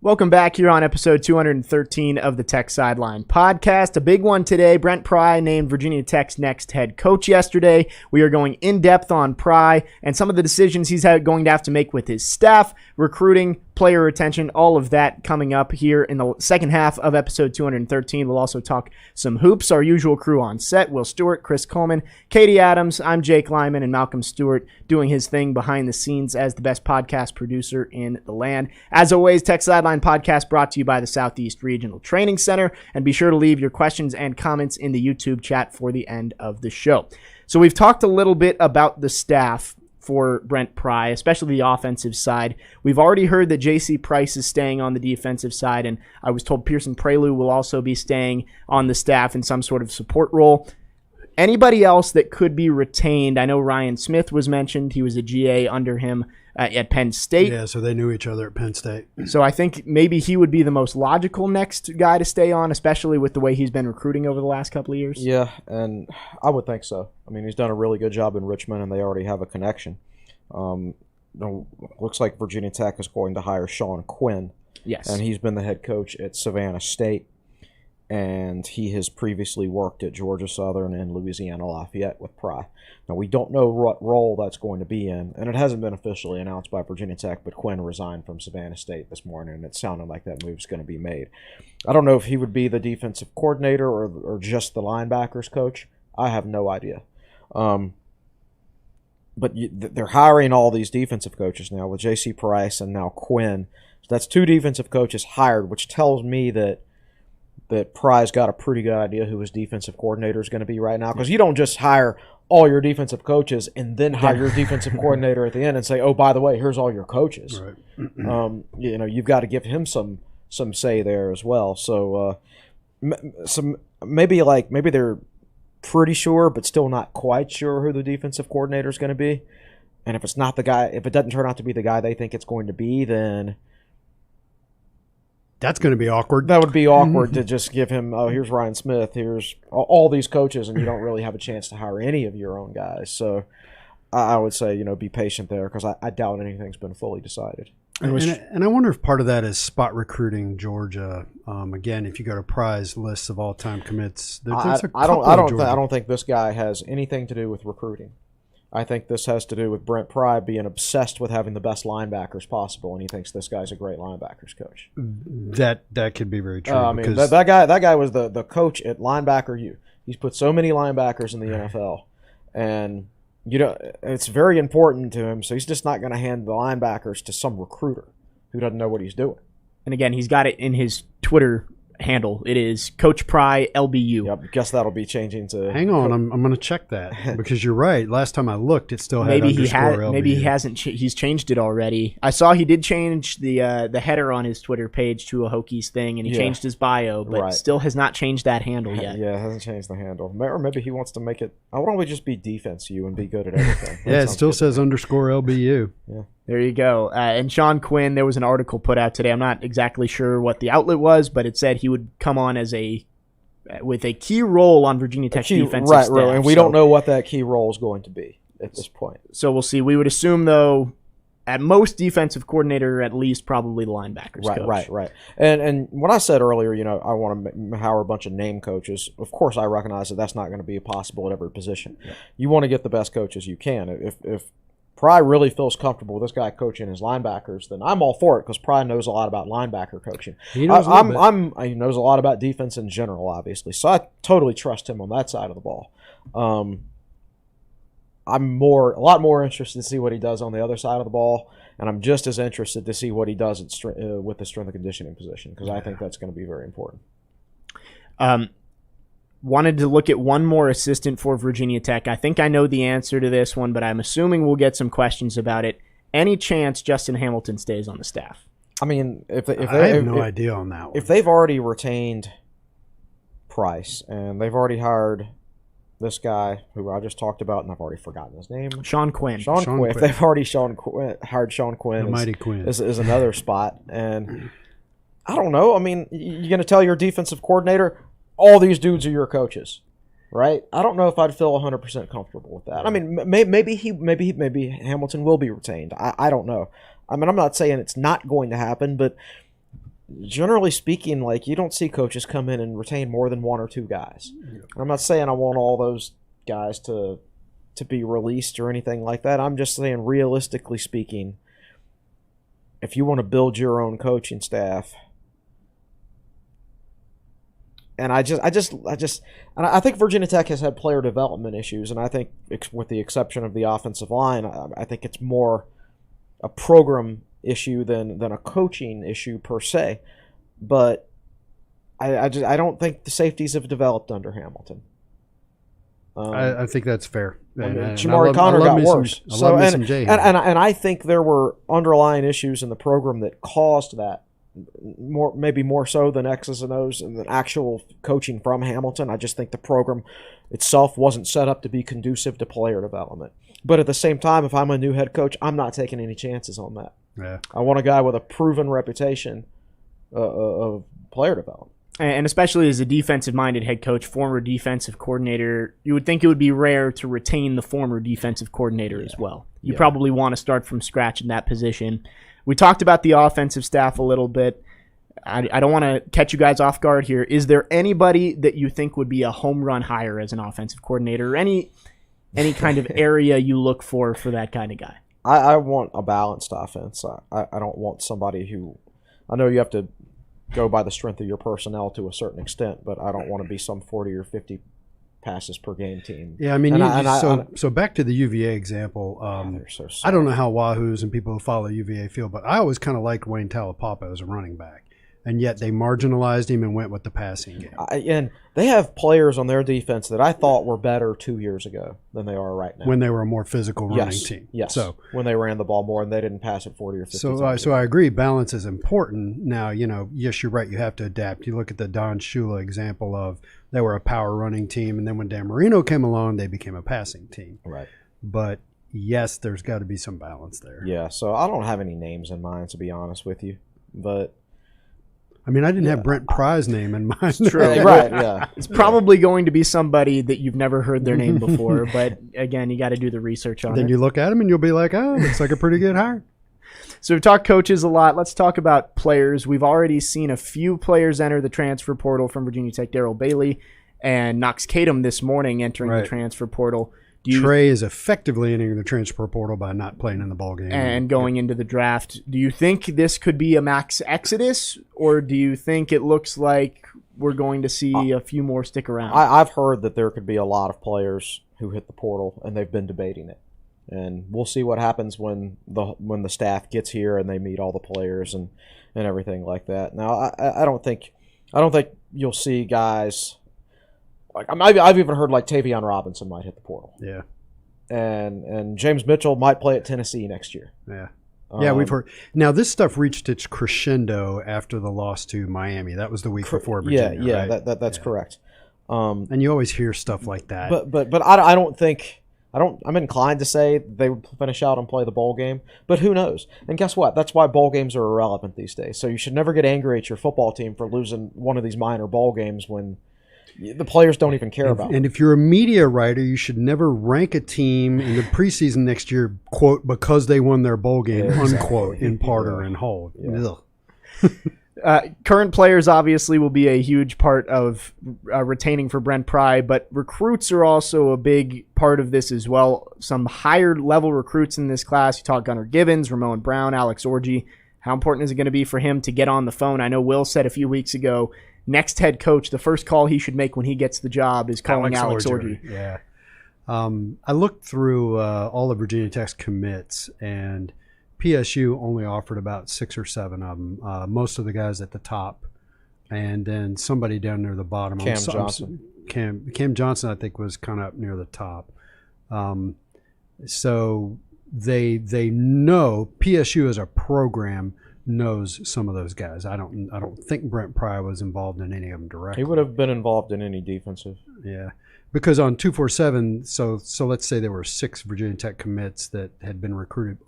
Welcome back here on episode 213 of the Tech Sideline podcast. A big one today. Brent Pry named Virginia Tech's next head coach yesterday. We are going in depth on Pry and some of the decisions he's going to have to make with his staff, recruiting, player retention, all of that coming up here in the second half of episode 213. We'll also talk some hoops. Our usual crew on set: Will Stewart, Chris Coleman, Katie Adams. I'm Jake Lyman, and Malcolm Stewart doing his thing behind the scenes as the best podcast producer in the land. As always, Tech Sideline podcast brought to you by the Southeast Regional Training Center, and be sure to leave your questions and comments in the YouTube chat for the end of the show. So we've talked a little bit about the staff for Brent Pry, especially the offensive side. We've already heard that J.C. Price is staying on the defensive side, and I was told Pearson Prelude will also be staying on the staff in some sort of support role. Anybody else that could be retained? I know Ryan Smith was mentioned. He was a GA under him at Penn State. Yeah, so they knew each other at Penn State. So I think maybe he would be the most logical next guy to stay on, especially with the way he's been recruiting over the last couple of years. Yeah, and I would think so. I mean, he's done a really good job in Richmond, and they already have a connection. Looks like Virginia Tech is going to hire Sean Quinn. Yes. And he's been the head coach at Savannah State, and he has previously worked at Georgia Southern and Louisiana Lafayette with Pry. Now, we don't know what role that's going to be in, and it hasn't been officially announced by Virginia Tech, but Quinn resigned from Savannah State this morning, and it sounded like that move's going to be made. I don't know if he would be the defensive coordinator or just the linebackers coach. I have no idea. But they're hiring all these defensive coaches now with J.C. Price and now Quinn. So that's two defensive coaches hired, which tells me that Pry's got a pretty good idea who his defensive coordinator is going to be right now. Because you don't just hire all your defensive coaches and then hire your defensive coordinator at the end and say, oh, by the way, here's all your coaches. Right. You've got to give him some say there as well. So maybe they're pretty sure, but still not quite sure who the defensive coordinator is going to be. And if it's not the guy, if it doesn't turn out to be the guy they think it's going to be, then that's going to be awkward. That would be awkward to just give him, oh, here's Ryan Smith, here's all these coaches, and you don't really have a chance to hire any of your own guys. So I would say, be patient there, because I doubt anything's been fully decided. And I wonder if part of that is spot recruiting Georgia. Again, if you go to Pry's lists of all-time commits, I don't think this guy has anything to do with recruiting. I think this has to do with Brent Pry being obsessed with having the best linebackers possible, and he thinks this guy's a great linebackers coach. That could be very true. That guy was the coach at linebacker U. He's put so many linebackers in the NFL, and it's very important to him. So he's just not going to hand the linebackers to some recruiter who doesn't know what he's doing. And again, he's got it in his Twitter handle. It is Coach Pry LBU. Yep, guess that'll be changing to. Hang on, I'm going to check that, because you're right. Last time I looked, it still had _LBU. Maybe he hasn't. He's changed it already. I saw he did change the header on his Twitter page to a Hokies thing, and he changed his bio, but still has not changed that handle yet. Yeah, hasn't changed the handle. Or maybe he wants to make it. Why don't we just be defense U and be good at everything? Yeah, it still says _LBU. Yeah. There you go. And Sean Quinn, there was an article put out today. I'm not exactly sure what the outlet was, but it said he would come on with a key role on Virginia Tech's defensive staff. Right, and we don't know what that key role is going to be at this point. So we'll see. We would assume, though, at most defensive coordinator, at least probably the linebackers coach. Right. And when I said earlier, I want to hire a bunch of name coaches, of course I recognize that that's not going to be possible at every position. Yeah. You want to get the best coaches you can. If Pry really feels comfortable with this guy coaching his linebackers, then I'm all for it, because Pry knows a lot about linebacker coaching. He knows he knows a lot about defense in general, obviously. So I totally trust him on that side of the ball. I'm a lot more interested to see what he does on the other side of the ball, and I'm just as interested to see what he does with the strength and conditioning position, because I think that's going to be very important. Wanted to look at one more assistant for Virginia Tech. I think I know the answer to this one, but I'm assuming we'll get some questions about it. Any chance Justin Hamilton stays on the staff? I mean, I have no idea on that one. If they've already retained Price and they've already hired this guy who I just talked about, and I've already forgotten his name. Sean Quinn. If they've already hired Sean Quinn, the mighty Quinn is another spot. And I don't know. I mean, you're going to tell your defensive coordinator, all these dudes are your coaches, right? I don't know if I'd feel 100% comfortable with that. I mean, maybe Hamilton will be retained. I don't know. I mean, I'm not saying it's not going to happen, but generally speaking, like, you don't see coaches come in and retain more than one or two guys. I'm not saying I want all those guys to be released or anything like that. I'm just saying, realistically speaking, if you want to build your own coaching staff, and I think Virginia Tech has had player development issues, and I think, with the exception of the offensive line, I think it's more a program issue than a coaching issue per se. But I don't think the safeties have developed under Hamilton. I think that's fair. And Jamari Conner got worse. And I think there were underlying issues in the program that caused that, maybe more so than X's and O's and than actual coaching from Hamilton. I just think the program itself wasn't set up to be conducive to player development. But at the same time, if I'm a new head coach, I'm not taking any chances on that. Yeah. I want a guy with a proven reputation of player development. And especially as a defensive-minded head coach, former defensive coordinator, you would think it would be rare to retain the former defensive coordinator as well. You probably want to start from scratch in that position. We talked about the offensive staff a little bit. I don't want to catch you guys off guard here. Is there anybody that you think would be a home run hire as an offensive coordinator, or any kind of area you look for that kind of guy? I want a balanced offense. I don't want somebody who – I know you have to go by the strength of your personnel to a certain extent, but I don't want to be some 40 or 50 passes per game team. Yeah, I mean, so back to the UVA example. They're so I don't know how Wahoos and people who follow UVA feel, but I always kind of liked Wayne Talapapa as a running back. And yet they marginalized him and went with the passing game. And they have players on their defense that I thought were better 2 years ago than they are right now. When they were a more physical running team. Yes, so, when they ran the ball more and they didn't pass it 40 or 50 times. So I agree, balance is important. Now, yes, you're right, you have to adapt. You look at the Don Shula example of they were a power running team, and then when Dan Marino came along, they became a passing team. Right. But, yes, there's got to be some balance there. Yeah, so I don't have any names in mind, to be honest with you. But I mean, I didn't have Brent Pry's name in mind. True. Right, yeah. It's probably going to be somebody that you've never heard their name before, but again, you got to do the research on it. Then you look at him and you'll be like, oh, looks like a pretty good hire. So we've talked coaches a lot. Let's talk about players. We've already seen a few players enter the transfer portal from Virginia Tech. Darrell Bailey and Knox Kadum this morning entering the transfer portal. Trey is effectively entering the transfer portal by not playing in the ball game and going into the draft. Do you think this could be a max exodus, or do you think it looks like we're going to see a few more stick around? I've heard that there could be a lot of players who hit the portal, and they've been debating it. And we'll see what happens when the staff gets here and they meet all the players and everything like that. Now, I don't think you'll see guys. Like, I've even heard like Tavion Robinson might hit the portal. Yeah. And James Mitchell might play at Tennessee next year. Yeah. Yeah, we've heard. Now, this stuff reached its crescendo after the loss to Miami. That was the week before Virginia. Yeah, right? that's correct. And you always hear stuff like that. But I don't think I'm inclined to say they would finish out and play the bowl game. But who knows? And guess what? That's why bowl games are irrelevant these days. So you should never get angry at your football team for losing one of these minor bowl games when the players don't even care about it. And if you're a media writer, you should never rank a team in the preseason next year, quote, because they won their bowl game, unquote, in part or in whole. Yeah. Current players obviously will be a huge part of retaining for Brent Pry, but recruits are also a big part of this as well. Some higher level recruits in this class. You talk Gunnar Givens, Ramon Brown, Alex Orji. How important is it going to be for him to get on the phone? I know Will said a few weeks ago, next head coach, the first call he should make when he gets the job is calling Alex Orji. Yeah. I looked through all of Virginia Tech's commits, and PSU only offered about 6 or 7 of them. Most of the guys at the top, and then somebody down near the bottom. Cam Johnson. Cam Johnson, I think, was kind of up near the top. So they know PSU as a program knows some of those guys. I don't think Brent Pry was involved in any of them directly. He would have been involved in any defensive. Yeah. Because on 247, so let's say there were 6 Virginia Tech commits that had been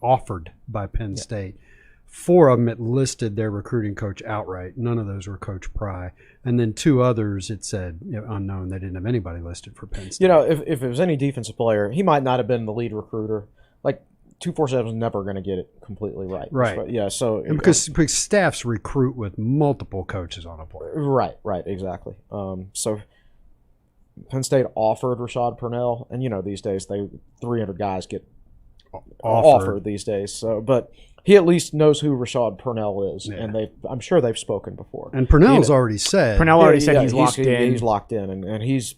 offered by Penn State. 4 of them had listed their recruiting coach outright. None of those were Coach Pry. And then 2 others, it said unknown. They didn't have anybody listed for Penn State. If it was any defensive player, he might not have been the lead recruiter. Like 247 is never going to get it completely right. Right. But, yeah. So And because staffs recruit with multiple coaches on a player. Right, exactly. So Penn State offered Rashad Purnell, and these days 300 guys get offered these days. So, but he at least knows who Rashad Purnell is, and I'm sure they've spoken before. And Purnell's already said. Purnell already said he's locked in. He's locked in, and he's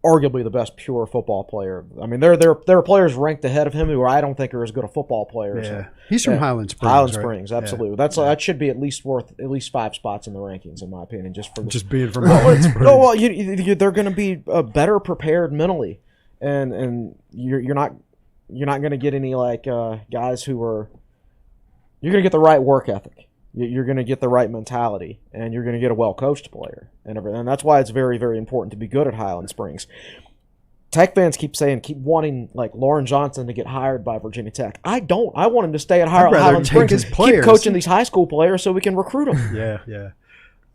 arguably the best pure football player. I mean, there are players ranked ahead of him who I don't think are as good a football players. Yeah, he's from Highland Springs. Highland right? Springs, absolutely. That should be at least worth at least 5 spots in the rankings, in my opinion, just being from Highland Springs. No, well, they're going to be better prepared mentally, and you're not going to get any guys who are. You're going to get the right work ethic. You're going to get the right mentality, and you're going to get a well-coached player and everything. And that's why it's very, very important to be good at Highland Springs. Tech fans keep wanting Lauren Johnson to get hired by Virginia Tech. I don't. I want him to stay at Highland Springs. Keep coaching these high school players so we can recruit them.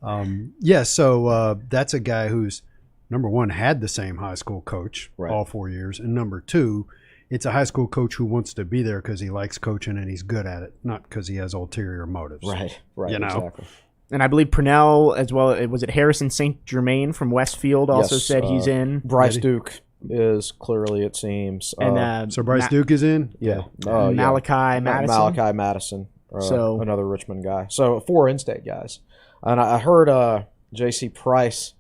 Yeah. So that's a guy who's, number one, had the same high school coach all 4 years, and number two, it's a high school coach who wants to be there because he likes coaching and he's good at it, not because he has ulterior motives. Right, exactly. And I believe Purnell, as well, was it Harrison St. Germain from Westfield also said he's in. Bryce Duke is clearly, it seems. And so Bryce Duke is in? Yeah. Malachi Madison. Malachi Madison, another Richmond guy. So 4 in-state guys. And I heard J.C. Price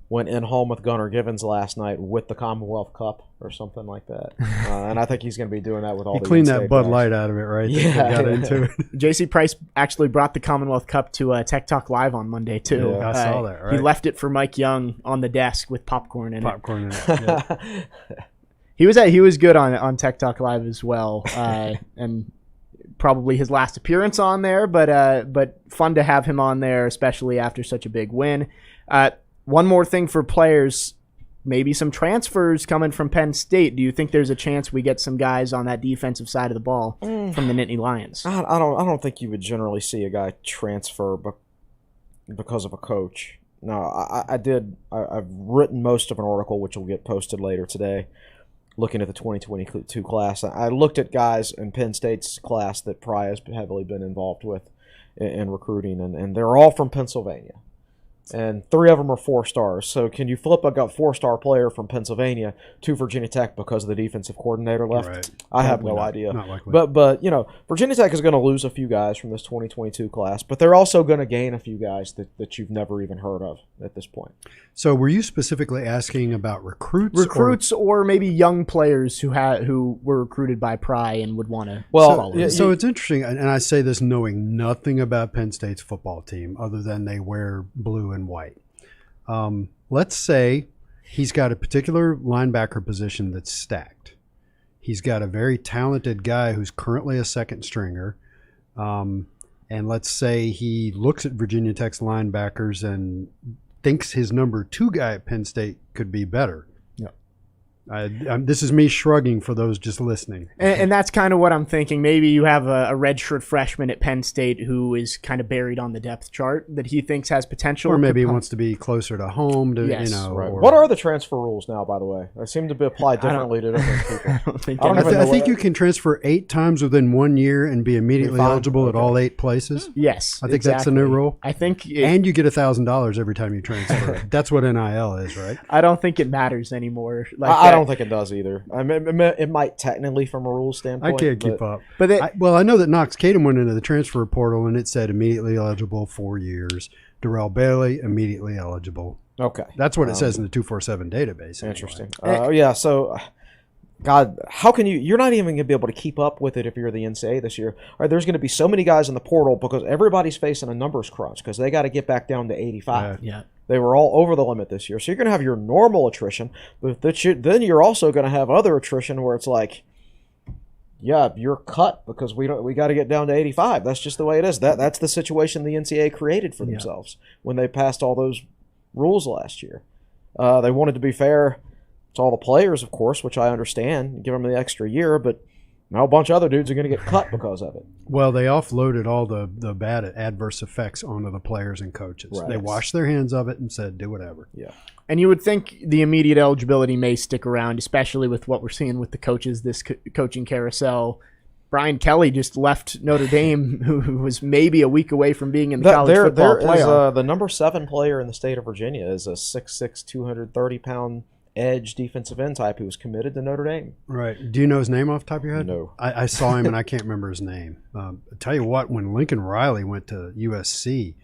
went in home with Gunnar Givens last night with the Commonwealth Cup or something like that. And I think he's going to be doing that with all the cleaned that Bud Light out of it, right? Yeah. Into it. J.C. Price actually brought the Commonwealth Cup to Tech Talk Live on Monday, too. Yeah, I saw that, right? He left it for Mike Young on the desk with popcorn in it. Yeah. He was good on Tech Talk Live as well, and probably his last appearance on there, but fun to have him on there, especially after such a big win. One more thing for players, maybe some transfers coming from Penn State. Do you think there's a chance we get some guys on that defensive side of the ball from the Nittany Lions? I don't think you would generally see a guy transfer because of a coach. No, I've written most of an article which will get posted later today, looking at the 2022 class. I looked at guys in Penn State's class that Pry has heavily been involved with in recruiting, and they're all from Pennsylvania. And 3 of them are 4 stars. So can you flip a 4-star player from Pennsylvania to Virginia Tech because the defensive coordinator left? Right. I have no idea. Not likely. But Virginia Tech is going to lose a few guys from this 2022 class, but they're also going to gain a few guys that you've never even heard of at this point. So were you specifically asking about recruits? Recruits or maybe young players who were recruited by Pry and would want to follow. So it's interesting, and I say this knowing nothing about Penn State's football team other than they wear blue and white. Let's say he's got a particular linebacker position that's stacked. He's got a very talented guy who's currently a second stringer. And let's say he looks at Virginia Tech's linebackers and thinks his number 2 guy at Penn State could be better. This is me shrugging for those just listening. And that's kind of what I'm thinking. Maybe you have a redshirt freshman at Penn State who is kind of buried on the depth chart that he thinks has potential. Or maybe he wants to be closer to home. Right. What are the transfer rules now, by the way? They seem to be applied differently to different people. I think you can transfer 8 times within 1 year and be immediately eligible at all 8 places. Yes, I think that's the new rule. I think, and you get $1,000 every time you transfer. That's what NIL is, right? I don't think it matters anymore. I don't think it does either. I mean, it might technically from a rule standpoint. I can't keep up. But I know that Knox Kadum went into the transfer portal and it said immediately eligible 4 years. Darrell Bailey immediately eligible. Okay, that's what it says in the 247 database. Interesting. Yeah. So, God, how can you're not even going to be able to keep up with it if you're the NCAA this year. All right, there's going to be so many guys in the portal because everybody's facing a numbers crunch because they got to get back down to 85. Yeah. They were all over the limit this year. So you're going to have your normal attrition, but then you're also going to have other attrition where it's like, yeah, you're cut because we got to get down to 85. That's just the way it is. That's the situation the NCAA created for themselves when they passed all those rules last year. They wanted to be fair to all the players, of course, which I understand, give them the extra year, but now a bunch of other dudes are going to get cut because of it. Well, they offloaded all the bad adverse effects onto the players and coaches. Right. They washed their hands of it and said, do whatever. Yeah. And you would think the immediate eligibility may stick around, especially with what we're seeing with the coaches, this coaching carousel. Brian Kelly just left Notre Dame, who was maybe a week away from being in the college football playoff. Is the number 7 player in the state of Virginia is a 6'6", 230-pound edge defensive end type who was committed to Notre Dame. Right. Do you know his name off the top of your head? No. I saw him and I can't remember his name. I'll tell you what, when Lincoln Riley went to USC,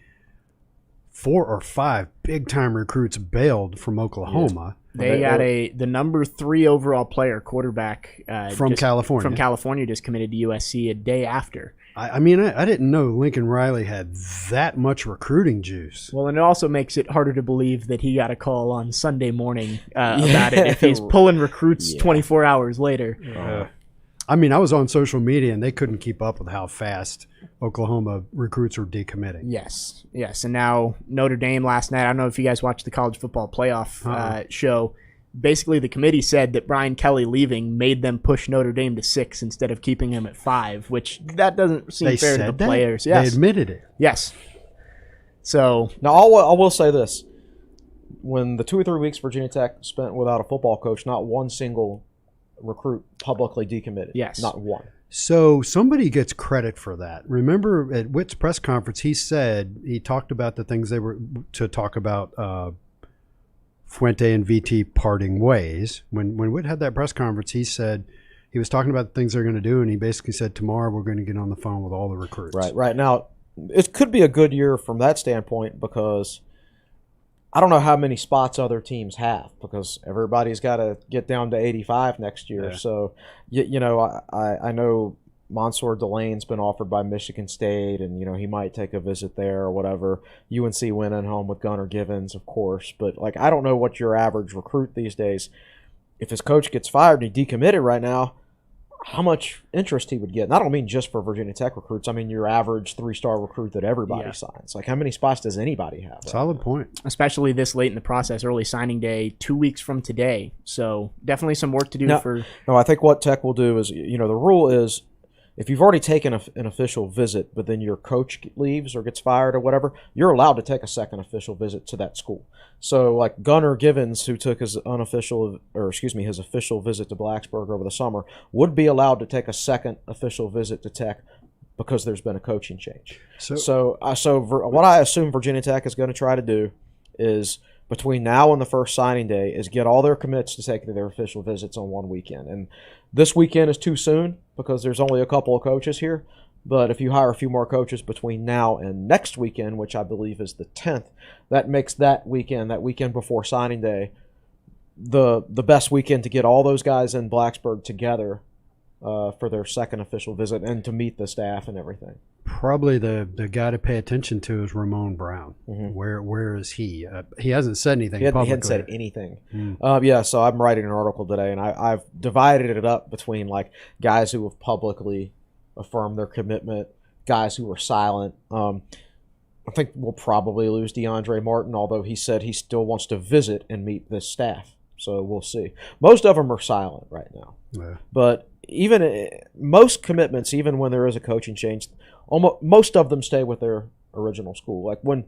4 or 5 big-time recruits bailed from Oklahoma. They got the number 3 overall player, quarterback from California. From California, just committed to USC a day after. I mean, I didn't know Lincoln Riley had that much recruiting juice. Well, and it also makes it harder to believe that he got a call on Sunday morning about it if he's pulling recruits 24 hours later. I mean, I was on social media, and they couldn't keep up with how fast Oklahoma recruits were decommitting. Yes. And now Notre Dame last night, I don't know if you guys watched the college football playoff show. Basically, the committee said that Brian Kelly leaving made them push Notre Dame to 6 instead of keeping him at 5, which that doesn't seem fair to the players. Yes. They admitted it. Yes. So now I will say this: when the 2 or 3 weeks Virginia Tech spent without a football coach, not one single recruit publicly decommitted. Yes. Not one. So somebody gets credit for that. Remember at Witt's press conference, he talked about the things they were to talk about. Fuente and VT parting ways. When Witt had that press conference, he said he was talking about the things they're going to do, and he basically said tomorrow we're going to get on the phone with all the recruits. Right. Now, it could be a good year from that standpoint because I don't know how many spots other teams have because everybody's got to get down to 85 next year. Yeah. So, I know Mansour Delane's been offered by Michigan State, and he might take a visit there or whatever. UNC went in home with Gunnar Givens, of course, but I don't know what your average recruit these days. If his coach gets fired and he decommitted right now, how much interest he would get. And I don't mean just for Virginia Tech recruits. I mean your average 3-star recruit that everybody signs. How many spots does anybody have? Solid point. Especially this late in the process, early signing day, 2 weeks from today. So definitely some work to do No, I think what Tech will do is, the rule is, if you've already taken an official visit, but then your coach leaves or gets fired or whatever, you're allowed to take a second official visit to that school. So, Gunnar Givens, who took his official visit to Blacksburg over the summer, would be allowed to take a second official visit to Tech because there's been a coaching change. So what I assume Virginia Tech is going to try to do is, between now and the first signing day, is get all their commits to take their official visits on one weekend. And this weekend is too soon because there's only a couple of coaches here. But if you hire a few more coaches between now and next weekend, which I believe is the 10th, that makes that weekend before signing day, the best weekend to get all those guys in Blacksburg together for their second official visit and to meet the staff and everything. Probably the guy to pay attention to is Ramon Brown. Mm-hmm. Where is he? He hasn't said anything publicly. He hasn't said anything. So I'm writing an article today, and I've divided it up between guys who have publicly affirmed their commitment, guys who were silent. I think we'll probably lose DeAndre Martin, although he said he still wants to visit and meet the staff. So we'll see. Most of them are silent right now. Yeah. But even most commitments, even when there is a coaching change, most of them stay with their original school. When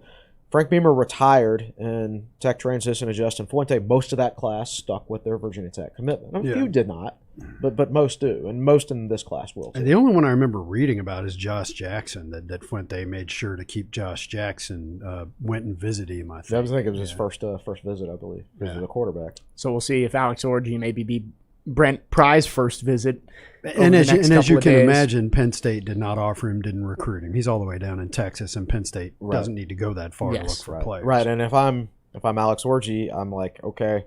Frank Beamer retired and Tech transitioned to Justin Fuente, most of that class stuck with their Virginia Tech commitment. A few did not, but most do, and most in this class will. And the only one I remember reading about is Josh Jackson, that Fuente made sure to keep Josh Jackson, went and visited him, I think. I think it was his first visit, I believe, as a quarterback. So we'll see if Alex Orji maybe be Brent Pry's first visit. And as you can imagine, Penn State didn't recruit him. He's all the way down in Texas, and Penn State doesn't need to go that far to look for players. Right, and if I'm Alex Orji, I'm like, okay,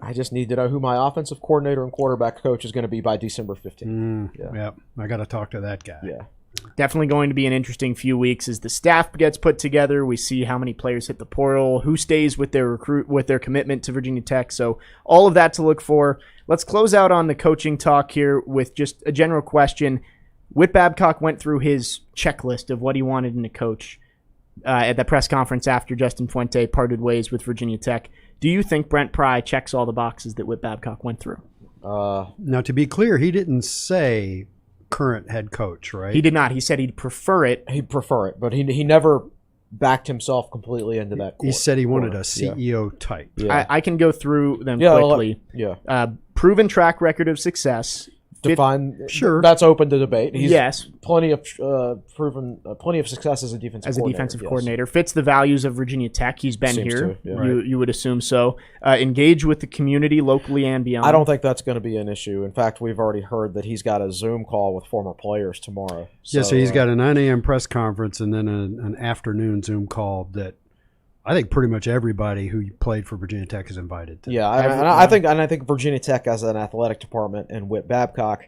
I just need to know who my offensive coordinator and quarterback coach is going to be by December 15th. Yep, I got to talk to that guy. Yeah. Definitely going to be an interesting few weeks as the staff gets put together. We see how many players hit the portal, who stays with their commitment to Virginia Tech. So all of that to look for. Let's close out on the coaching talk here with just a general question. Whit Babcock went through his checklist of what he wanted in a coach at the press conference after Justin Fuente parted ways with Virginia Tech. Do you think Brent Pry checks all the boxes that Whit Babcock went through? Now, to be clear, he didn't say current head coach, right? He did not. He said he'd prefer it. He'd prefer it, but he never backed himself completely into that court. He said he wanted a CEO type. I can go through them quickly. Yeah. Proven track record of success, define. Sure. That's open to debate. He's Yes. plenty of plenty of success as a defensive coordinator. Fits the values of Virginia Tech. He's been Seems here. to, yeah. You would assume so. Engage with the community locally and beyond. I don't think that's going to be an issue. In fact, we've already heard that he's got a Zoom call with former players tomorrow. So he's got a 9 a.m. press conference and then an afternoon Zoom call that I think pretty much everybody who played for Virginia Tech is invited to. Yeah, I think Virginia Tech as an athletic department and Whit Babcock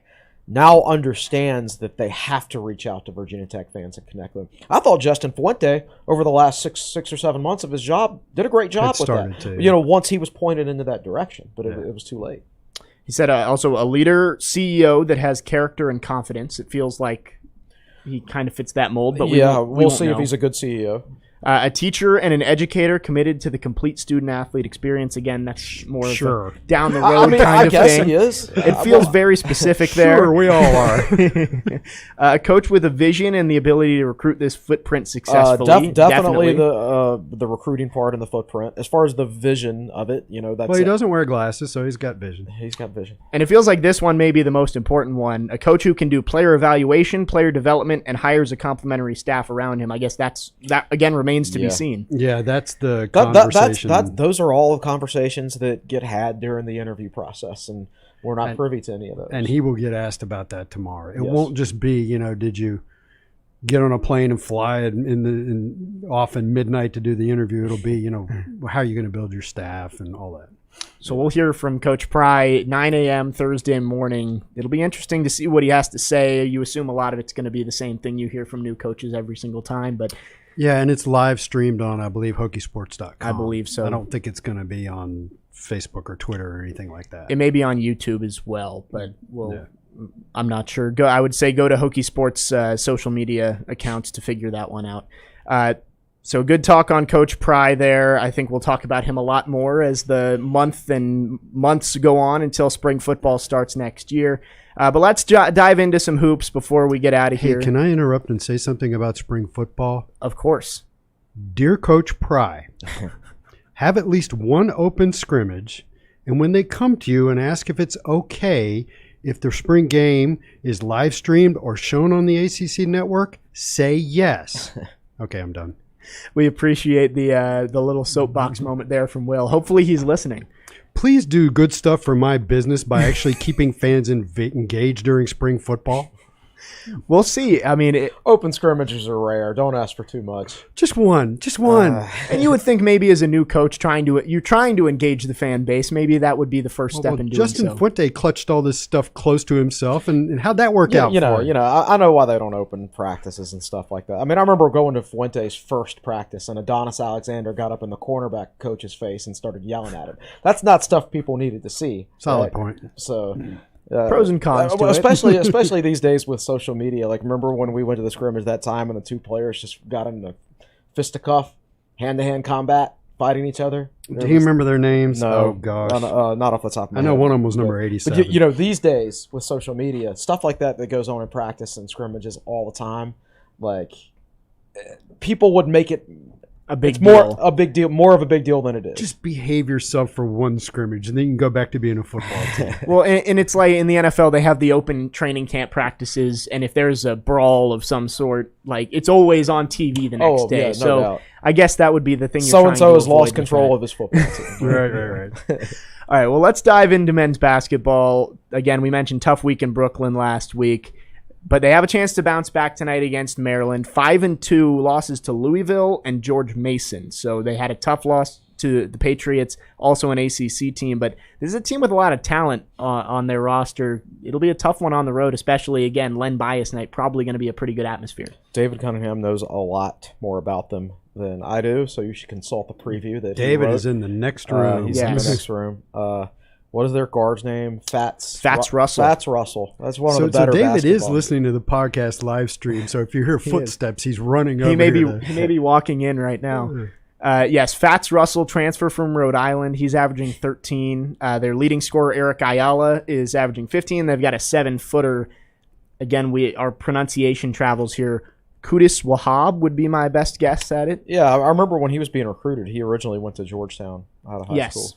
now understands that they have to reach out to Virginia Tech fans and connect them. I thought Justin Fuente over the last six or 7 months of his job did a great job with that. Once he was pointed into that direction, but it was too late. He said also a leader, CEO that has character and confidence. It feels like he kind of fits that mold, but we'll see if he's a good CEO. A teacher and an educator committed to the complete student-athlete experience. Again, that's more of a down the road kind of thing. I guess he is. It feels very specific there. Sure, we all are. A coach with a vision and the ability to recruit this footprint successfully. Definitely the recruiting part and the footprint. As far as the vision of it, that's well, he doesn't wear glasses, so he's got vision. He's got vision. And it feels like this one may be the most important one. A coach who can do player evaluation, player development, and hires a complimentary staff around him. I guess that again remains to be seen. Yeah, that's the conversation. Those are all the conversations that get had during the interview process, and we're not privy to any of those. And he will get asked about that tomorrow. It won't just be, did you get on a plane and fly off in midnight to do the interview? It'll be, how are you going to build your staff and all that. So we'll hear from Coach Pry 9 a.m. Thursday morning. It'll be interesting to see what he has to say. You assume a lot of it's going to be the same thing you hear from new coaches every single time, but yeah, and it's live streamed on, I believe, Hokiesports.com. I believe so. I don't think it's going to be on Facebook or Twitter or anything like that. It may be on YouTube as well, but I'm not sure. I would say go to Hokie Sports social media accounts to figure that one out. So good talk on Coach Pry there. I think we'll talk about him a lot more as the months go on until spring football starts next year. But let's dive into some hoops before we get out of here. Can I interrupt and say something about spring football? Of course. Dear Coach Pry, have at least one open scrimmage, and when they come to you and ask if it's okay if their spring game is live streamed or shown on the ACC network, say yes. Okay, I'm done. We appreciate the little soapbox moment there from Will. Hopefully he's listening. Please do good stuff for my business by actually keeping fans engaged during spring football. We'll see. I mean, open scrimmages are rare. Don't ask for too much. Just one. And you would think maybe as a new coach you're trying to engage the fan base, maybe that would be the first step in doing Justin so. Fuente clutched all this stuff close to himself, and how'd that work out? I know why they don't open practices and stuff like that. I mean, I remember going to Fuente's first practice, and Adonis Alexander got up in the cornerback coach's face and started yelling at him. That's not stuff people needed to see. Solid point. So. Pros and cons especially these days with social media. Like, remember when we went to the scrimmage that time and the two players just got in a fisticuff, hand-to-hand combat, fighting each other? Do you remember their names? No. Oh, gosh. Not off the top of my head. I know one of them was number 87. But, these days with social media, stuff like that goes on in practice and scrimmages all the time, like, people would make it more of a big deal than it is. Just behave yourself for one scrimmage, and then you can go back to being a football team. Well, and it's like in the NFL, they have the open training camp practices, and if there's a brawl of some sort, like, it's always on TV the next day. Yeah, no so doubt. I guess that would be the thing. So-and-so has lost control of his football team. Right. All right, well, let's dive into men's basketball. Again, we mentioned tough week in Brooklyn last week. But they have a chance to bounce back tonight against Maryland. 5-2 losses to Louisville and George Mason. So they had a tough loss to the Patriots, also an ACC team. But this is a team with a lot of talent on their roster. It'll be a tough one on the road, especially, again, Len Bias night. Probably going to be a pretty good atmosphere. David Cunningham knows a lot more about them than I do, so you should consult the preview that David he wrote. is in the next room. He's in the next room. What is their guard's name? Fats Russell. Fats Russell. That's one of the better. So David is basketball. listening to the podcast live stream. So if you hear footsteps, he's running over. He may be walking in right now. Yes, Fats Russell, transfer from Rhode Island. He's averaging 13. Their leading scorer, Eric Ayala, is averaging 15. They've got a 7-footer. Again, our pronunciation travels here. Qudus Wahab would be my best guess at it. Yeah, I remember when he was being recruited. He originally went to Georgetown out of high school.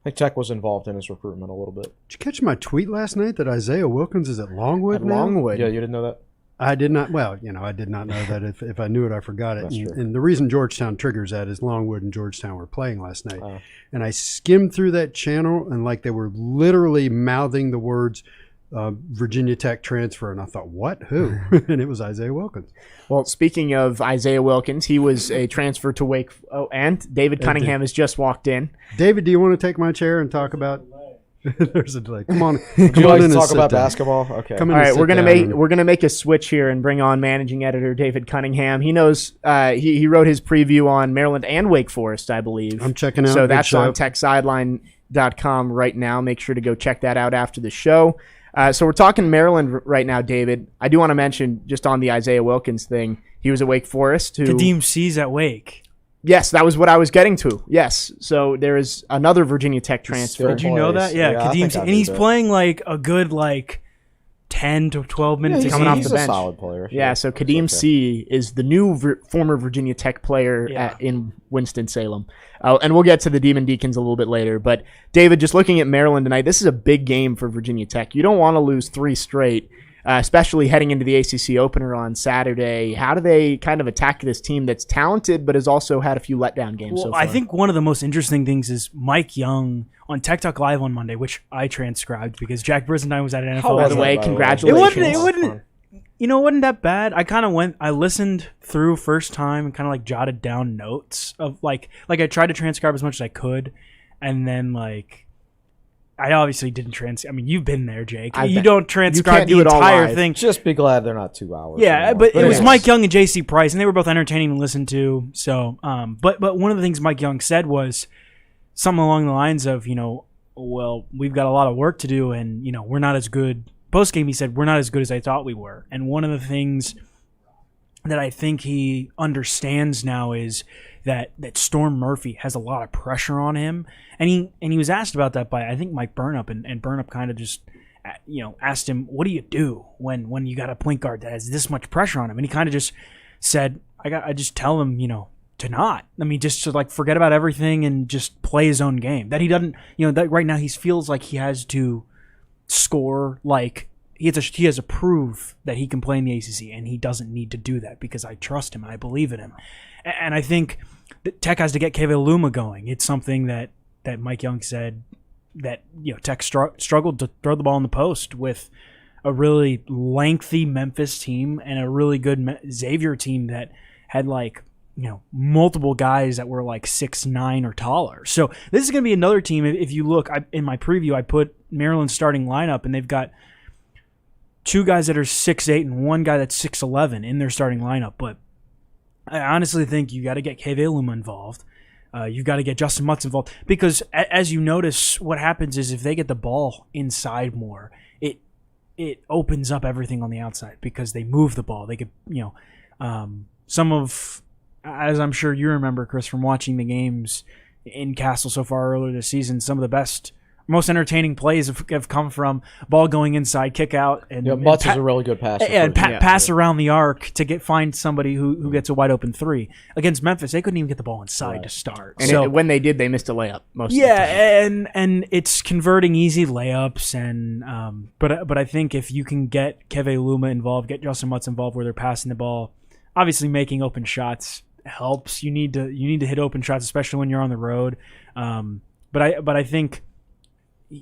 I think Tech was involved in his recruitment a little bit. Did you catch my tweet last night that Isaiah Wilkins is at Longwood now? Longwood. Yeah, you didn't know that? I did not. Well, I did not know that. If I knew it, I forgot it. That's true. And the reason Georgetown triggers that is Longwood and Georgetown were playing last night. And I skimmed through that channel, and like they were literally mouthing the words Virginia Tech transfer. And I thought, what? Who? And it was Isaiah Wilkins. Well, speaking of Isaiah Wilkins, he was a transfer to Wake. Oh, and David Cunningham has just walked in. David, do you want to take my chair and talk about? There's a delay. Come on. Would you like to talk about basketball? Okay. Come All in and right, sit we're gonna make a switch here and bring on managing editor David Cunningham. He knows he wrote his preview on Maryland and Wake Forest, I believe. I'm checking out. So Big that's show. on techsideline.com right now. Make sure to go check that out after the show. So we're talking Maryland right now, David. I do want to mention just on the Isaiah Wilkins thing, he was at Wake Forest. Kadeem C's at Wake. Yes, that was what I was getting to. Yes. So there is another Virginia Tech transfer. Did you know that? Yeah, I Kadeem think C. I And knew he's that. playing like a good 10 to 12 minutes he's, a coming off game. the he's a bench. solid player. Yeah, so Kadeem Okay. C is the new former Virginia Tech player Yeah. in Winston-Salem. And we'll get to the Demon Deacons a little bit later. But, David, just looking at Maryland tonight, this is a big game for Virginia Tech. You don't want to lose 3 straight, especially heading into the ACC opener on Saturday. How do they kind of attack this team that's talented but has also had a few letdown games so far? I think one of the most interesting things is Mike Young on Tech Talk Live on Monday, which I transcribed because Jack Brisendine was at an How NFL. By was the that, way, by congratulations. It wasn't wasn't that bad. I listened through first time and kind of jotted down notes of like I tried to transcribe as much as I could, and then I obviously didn't I mean, you've been there, Jake. You don't transcribe do the it all entire live. thing. Just be glad they're not 2 hours. Yeah, anymore. but it was anyways. Mike Young and J.C. Price, and they were both entertaining to listen to. So, but one of the things Mike Young said was something along the lines of, well, we've got a lot of work to do, and we're not as good. Post game, he said we're not as good as I thought we were, and one of the things that I think he understands now is that Storm Murphy has a lot of pressure on him, and he was asked about that by I think Mike Burnup, and Burnup kind of just asked him, what do you do when you got a point guard that has this much pressure on him? And he kind of just said, I just tell him to not. I mean, just to forget about everything and just play his own game. That he doesn't that right now he feels like he has to score he has to prove that he can play in the ACC, and he doesn't need to do that because I trust him and I believe in him. And I think that Tech has to get Keve Luma going. It's something that Mike Young said that Tech struggled to throw the ball in the post with a really lengthy Memphis team and a really good Xavier team that had multiple guys that were 6'9" or taller. So this is going to be another team. If you look in my preview, I put Maryland's starting lineup, and they've got 2 guys that are 6'8" and 1 guy that's 6'11" in their starting lineup. But I honestly think you got to get Keve Luma involved. You got to get Justin Mutz involved because, as you notice, what happens is if they get the ball inside more, it opens up everything on the outside because they move the ball. They get some of, as I'm sure you remember, Chris, from watching the games in Castle so far earlier this season, some of the best, most entertaining plays have come from ball going inside, kick out, and Mutz is a really good passer. and pass around the arc to find somebody who gets a wide open 3. Against Memphis, they couldn't even get the ball inside to start. And when they did, they missed a layup most of the time. Yeah, and it's converting easy layups, and but I think if you can get Keve Luma involved, get Justin Mutz involved where they're passing the ball, obviously making open shots helps. You need to hit open shots, especially when you're on the road. But I think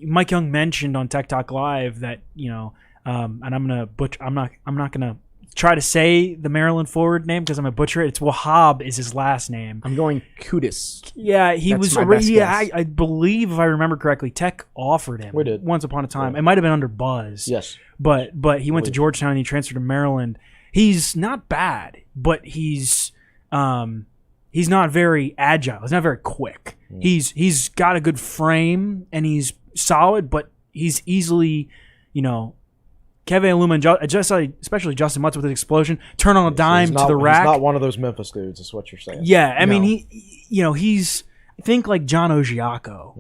Mike Young mentioned on Tech Talk Live that and I'm not gonna try to say the Maryland forward name because I'm gonna butcher it. It's Wahab is his last name. I'm going Kudus. Yeah, That's my best guess. I believe if I remember correctly, Tech offered him. We did. Once upon a time. Yeah. It might have been under Buzz. Yes. But he went to Georgetown and he transferred to Maryland. He's not bad, but he's not very agile. He's not very quick. He's got a good frame and he's solid, but he's easily, Keve Luma and especially Justin Mutz with his explosion, turn on a dime to the rack. He's not one of those Memphis dudes, is what you're saying. Yeah, I mean he's think like John Ogiaco,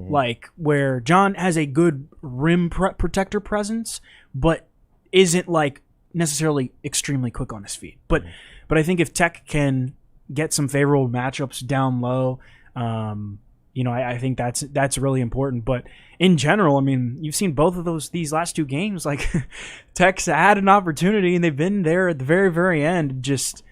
where John has a good rim protector presence, but isn't necessarily extremely quick on his feet. But I think if Tech can get some favorable matchups down low, I think that's really important. But in general, I mean, you've seen both of these last 2 games. Like, Tech's had an opportunity, and they've been there at the very, very end. Just,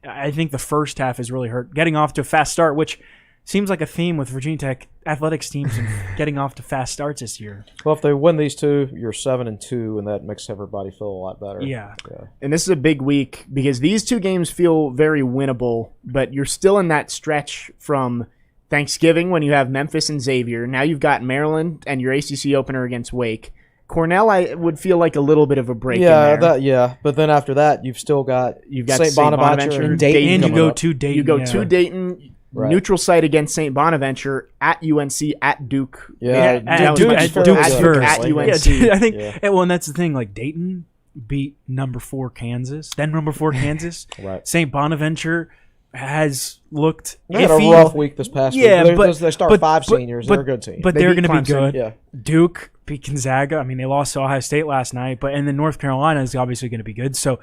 I think the first half has really hurt. Getting off to a fast start, which seems like a theme with Virginia Tech athletics teams and getting off to fast starts this year. Well, if they win these 2, you're 7-2, and that makes everybody feel a lot better. Yeah. And this is a big week because these 2 games feel very winnable, but you're still in that stretch from Thanksgiving when you have Memphis and Xavier. Now you've got Maryland and your ACC opener against Wake. Cornell, I would feel like a little bit of a break in there. But then after that, you've got St. Bonaventure and Dayton. And you go to Dayton. You go to Dayton. Right. Neutral site against St. Bonaventure, at UNC, at Duke. Yeah, at Duke's first. At UNC. Yeah, I think. Yeah. Well, and that's the thing. Like, Dayton beat number 4 Kansas, then number 4 Kansas. Right. St. Bonaventure has looked. They had a rough week this past week. They start 5 seniors. They're a good team. But they're going to be Clemson. good. Yeah. Duke beat Gonzaga. I mean, they lost to Ohio State last night, and then North Carolina is obviously going to be good. So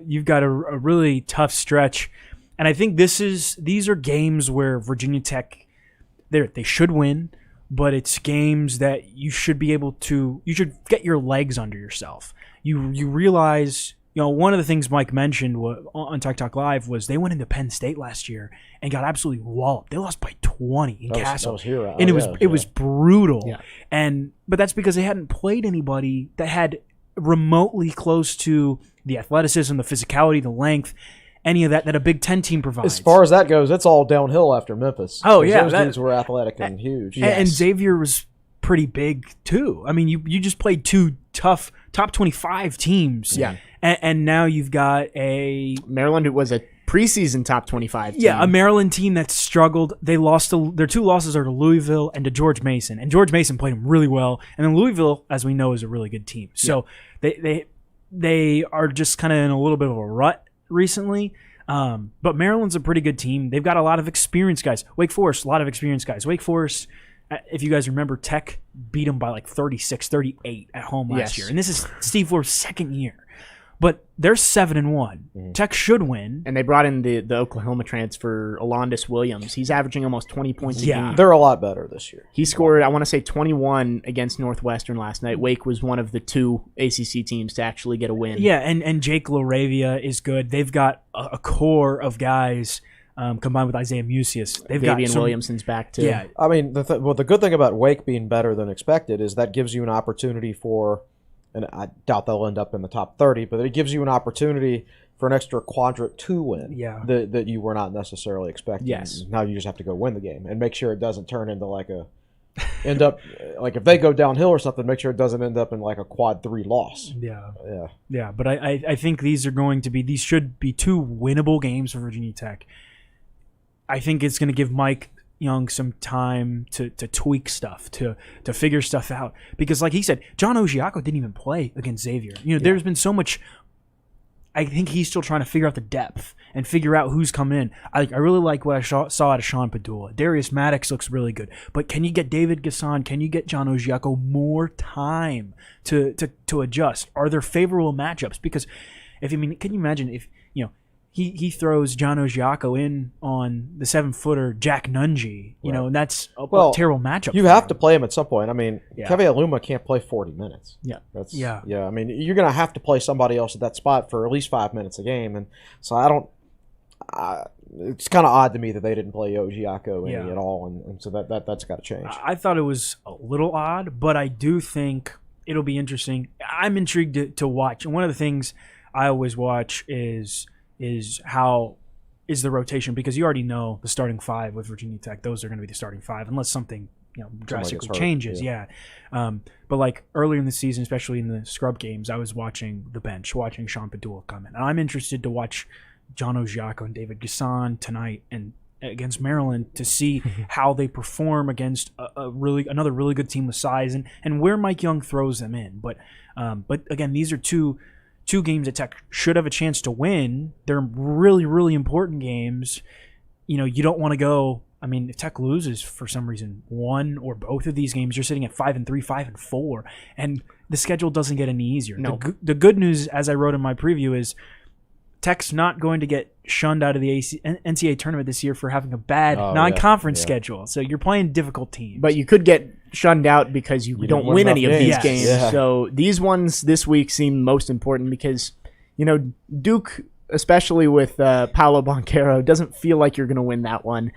you've got a really tough stretch. And I think these are games where Virginia Tech, they should win, but it's games that you should be able to. You should get your legs under yourself. You realize, one of the things Mike mentioned on Tech Talk Live was they went into Penn State last year and got absolutely walloped. They lost by 20 in Castle, and it was brutal. Yeah. But that's because they hadn't played anybody that had remotely close to the athleticism, the physicality, the length. Any of that a Big Ten team provides. As far as that goes, it's all downhill after Memphis. Oh, yeah. Those dudes were athletic and huge. And Xavier was pretty big, too. I mean, you just played 2 tough top 25 teams. Yeah. And now you've got a Maryland, who was a preseason top 25 team. Yeah, a Maryland team that struggled. They lost their 2 losses are to Louisville and to George Mason. And George Mason played them really well. And then Louisville, as we know, is a really good team. So they are just kind of in a little bit of a rut recently. But Maryland's a pretty good team. They've got a lot of experienced guys. Wake Forest, a lot of experienced guys. Wake Forest, if you guys remember, Tech beat them by like 36, 38 at home last year. And this is Steve Flores' second year. But they're 7-1. Mm-hmm. Tech should win. And they brought in the Oklahoma transfer, Alondis Williams. He's averaging almost 20 points a game. They're a lot better this year. He scored, I want to say, 21 against Northwestern last night. Wake was one of the 2 ACC teams to actually get a win. Yeah, and Jake LaRavia is good. They've got a core of guys combined with Isaiah Musius. Davian Williamson's back, too. Yeah. I mean, the good thing about Wake being better than expected is that gives you an opportunity for – and I doubt they'll end up in the top 30, but it gives you an opportunity for an extra quadrant to win that you were not necessarily expecting. Yes. Now you just have to go win the game and make sure it doesn't turn into like if they go downhill or something, make sure it doesn't end up in like a quad 3 loss. Yeah. But I think these should be 2 winnable games for Virginia Tech. I think it's going to give Mike Young some time to tweak stuff, to figure stuff out. Because like he said, John Ogiaco didn't even play against Xavier. There's been so much. I think he's still trying to figure out the depth and figure out who's coming in. I really like what I saw out of Sean Padula. Darius Maddox looks really good. But can you get David Gasson? Can you get John Ogiaco more time to adjust? Are there favorable matchups? Because can you imagine if he throws John Ogiaco in on the 7-footer Jack Nungy, and that's a terrible matchup. You have to play him at some point. I mean, Kevin Aluma can't play 40 minutes. Yeah. I mean, you're going to have to play somebody else at that spot for at least 5 minutes a game. And so it's kind of odd to me that they didn't play Ogiaco any at all. And so that's got to change. I thought it was a little odd, but I do think it'll be interesting. I'm intrigued to watch. And one of the things I always watch is how is the rotation, because you already know the starting 5 with Virginia Tech. Those are going to be the starting 5 unless something drastically changes. But like earlier in the season, especially in the scrub games, I was watching the bench, watching Sean Padula come in. And I'm interested to watch John Ogiaco and David Gasson tonight and against Maryland to see how they perform against another really good team with size and where Mike Young throws them in. But again, these are two games that Tech should have a chance to win. They're really, really important games. You don't want to go. I mean, if Tech loses for some reason one or both of these games, you're sitting at 5-3, 5-4, and the schedule doesn't get any easier. No. The good news, as I wrote in my preview, is Tech's not going to get shunned out of the NCAA tournament this year for having a bad non-conference schedule. So you're playing difficult teams. But you could get shunned out because you don't win any of these games. Yeah. So these ones this week seem most important because, Duke, especially with Paolo Banchero, doesn't feel like you're going to win that one.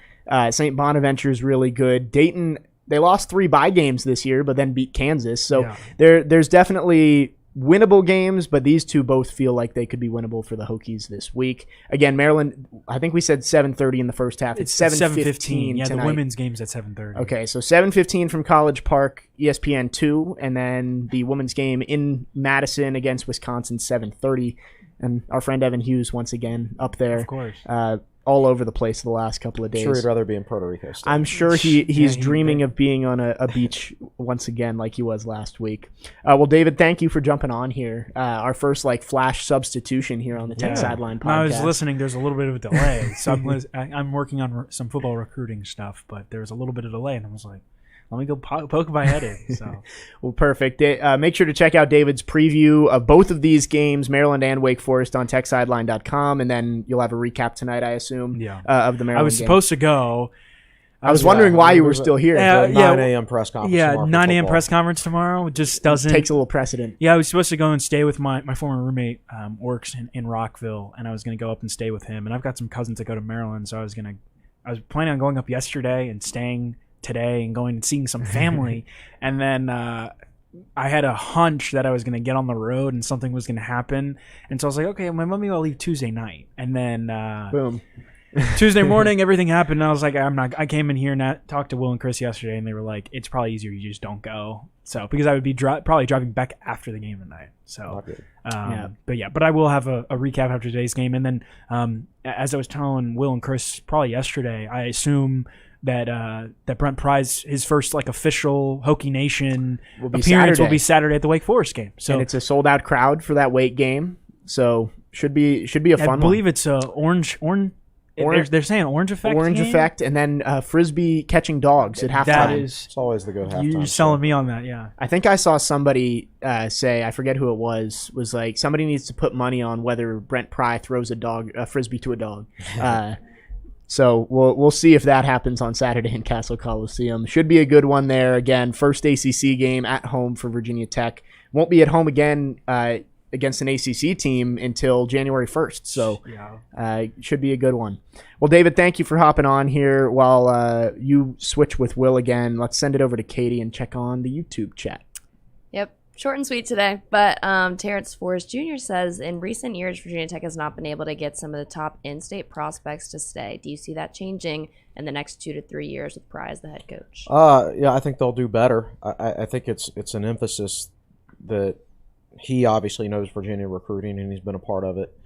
St. Bonaventure's really good. Dayton, they lost 3 bye games this year, but then beat Kansas. So there's definitely winnable games, but these two both feel like they could be winnable for the Hokies this week. Again, Maryland, I think we said 7:30 in the first half. It's 7:15 Yeah, tonight. the women's game's at 7:30. Okay, so 7:15 from College Park, ESPN 2, and then the women's game in Madison against Wisconsin, 7:30. And our friend Evan Hughes, once again, up there. Of course. All over the place the last couple of days. Sure, he'd rather be in Puerto Rico still. I'm sure he's dreaming of being on a beach once again like he was last week. Well, David, thank you for jumping on here. Our first flash substitution here on the Tech Sideline podcast. I was listening. There's a little bit of a delay. So I'm working on some football recruiting stuff, but there was a little bit of delay, and I was like, let me go poke my head in. So, well, perfect. Make sure to check out David's preview of both of these games, Maryland and Wake Forest, on techsideline.com, and then you'll have a recap tonight, I assume, of the Maryland I was game. supposed to go. I was wondering why you were still here. 9 a.m. press conference. Yeah, 9 a.m. press conference tomorrow. It just doesn't. Takes a little precedent. Yeah, I was supposed to go and stay with my former roommate, works in Rockville, and I was going to go up and stay with him. And I've got some cousins that go to Maryland, so I was planning on going up yesterday and staying today and going and seeing some family. And then I had a hunch that I was going to get on the road and something was going to happen. And so I was like, okay, my mommy will leave Tuesday night. And then boom. Tuesday morning, everything happened. And I was like, I came in here and talked to Will and Chris yesterday, and they were like, it's probably easier you just don't go. So because I would be probably driving back after the game tonight. So, but I will have a recap after today's game. And then as I was telling Will and Chris probably yesterday, I assume that Brent Pry's his first official Hokie Nation appearance will be Saturday at the Wake Forest game. So and it's a sold out crowd for that Wake game. So should be a fun one. I believe it's orange. They're saying orange effect. Orange effect, and then frisbee catching dogs at halftime. It's always the good halftime. You're selling me on that, yeah. I think I saw somebody say, I forget who it was like somebody needs to put money on whether Brent Pry throws a frisbee to a dog. So we'll see if that happens on Saturday in Castle Coliseum. Should be a good one there. Again, first ACC game at home for Virginia Tech. Won't be at home again against an ACC team until January 1st. So should be a good one. Well, David, thank you for hopping on here while you switch with Will again. Let's send it over to Katie and check on the YouTube chat. Yep. Short and sweet today, but Terrence Forrest Jr. says, in recent years, Virginia Tech has not been able to get some of the top in-state prospects to stay. Do you see that changing in the next 2 to 3 years with Pry as the head coach? Yeah, I think they'll do better. I think it's an emphasis that he obviously knows Virginia recruiting, and he's been a part of it.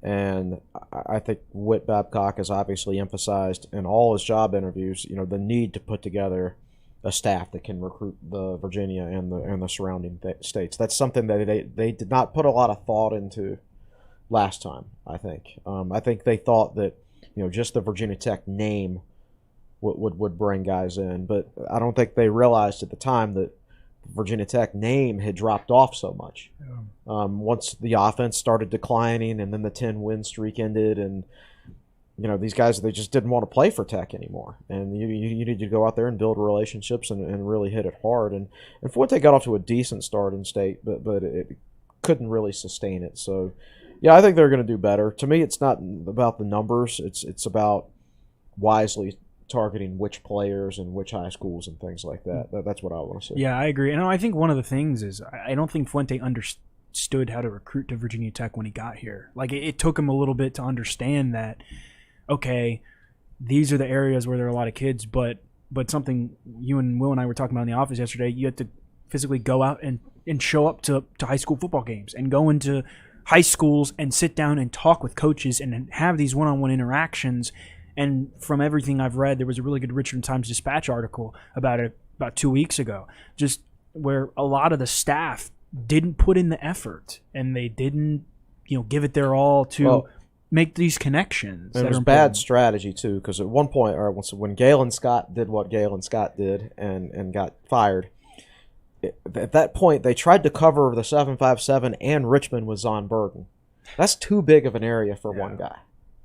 And I think Whit Babcock has obviously emphasized in all his job interviews, the need to put together a staff that can recruit the Virginia and the surrounding states. That's something that they did not put a lot of thought into last time, I think. I think they thought that, just the Virginia Tech name would bring guys in. But I don't think they realized at the time that Virginia Tech name had dropped off so much. Yeah. Once the offense started declining and then the 10-win streak ended, and these guys, they just didn't want to play for Tech anymore. And you need to go out there and build relationships and really hit it hard. And Fuente got off to a decent start in state, but it couldn't really sustain it. So, yeah, I think they're going to do better. To me, it's not about the numbers. It's about wisely targeting which players and which high schools and things like that. That's what I want to see. Yeah, I agree. And I think one of the things is I don't think Fuente understood how to recruit to Virginia Tech when he got here. It took him a little bit to understand that, okay, these are the areas where there are a lot of kids, but something you and Will and I were talking about in the office yesterday, you have to physically go out and show up to high school football games and go into high schools and sit down and talk with coaches and have these one-on-one interactions. And from everything I've read, there was a really good Richmond Times-Dispatch article about it about 2 weeks ago, just where a lot of the staff didn't put in the effort and they didn't, give it their all to make these connections. It was bad strategy too, because at one point, when Galen Scott did what Galen Scott did and got fired, at that point they tried to cover the 757 and Richmond with Zon Burden. That's too big of an area for one guy.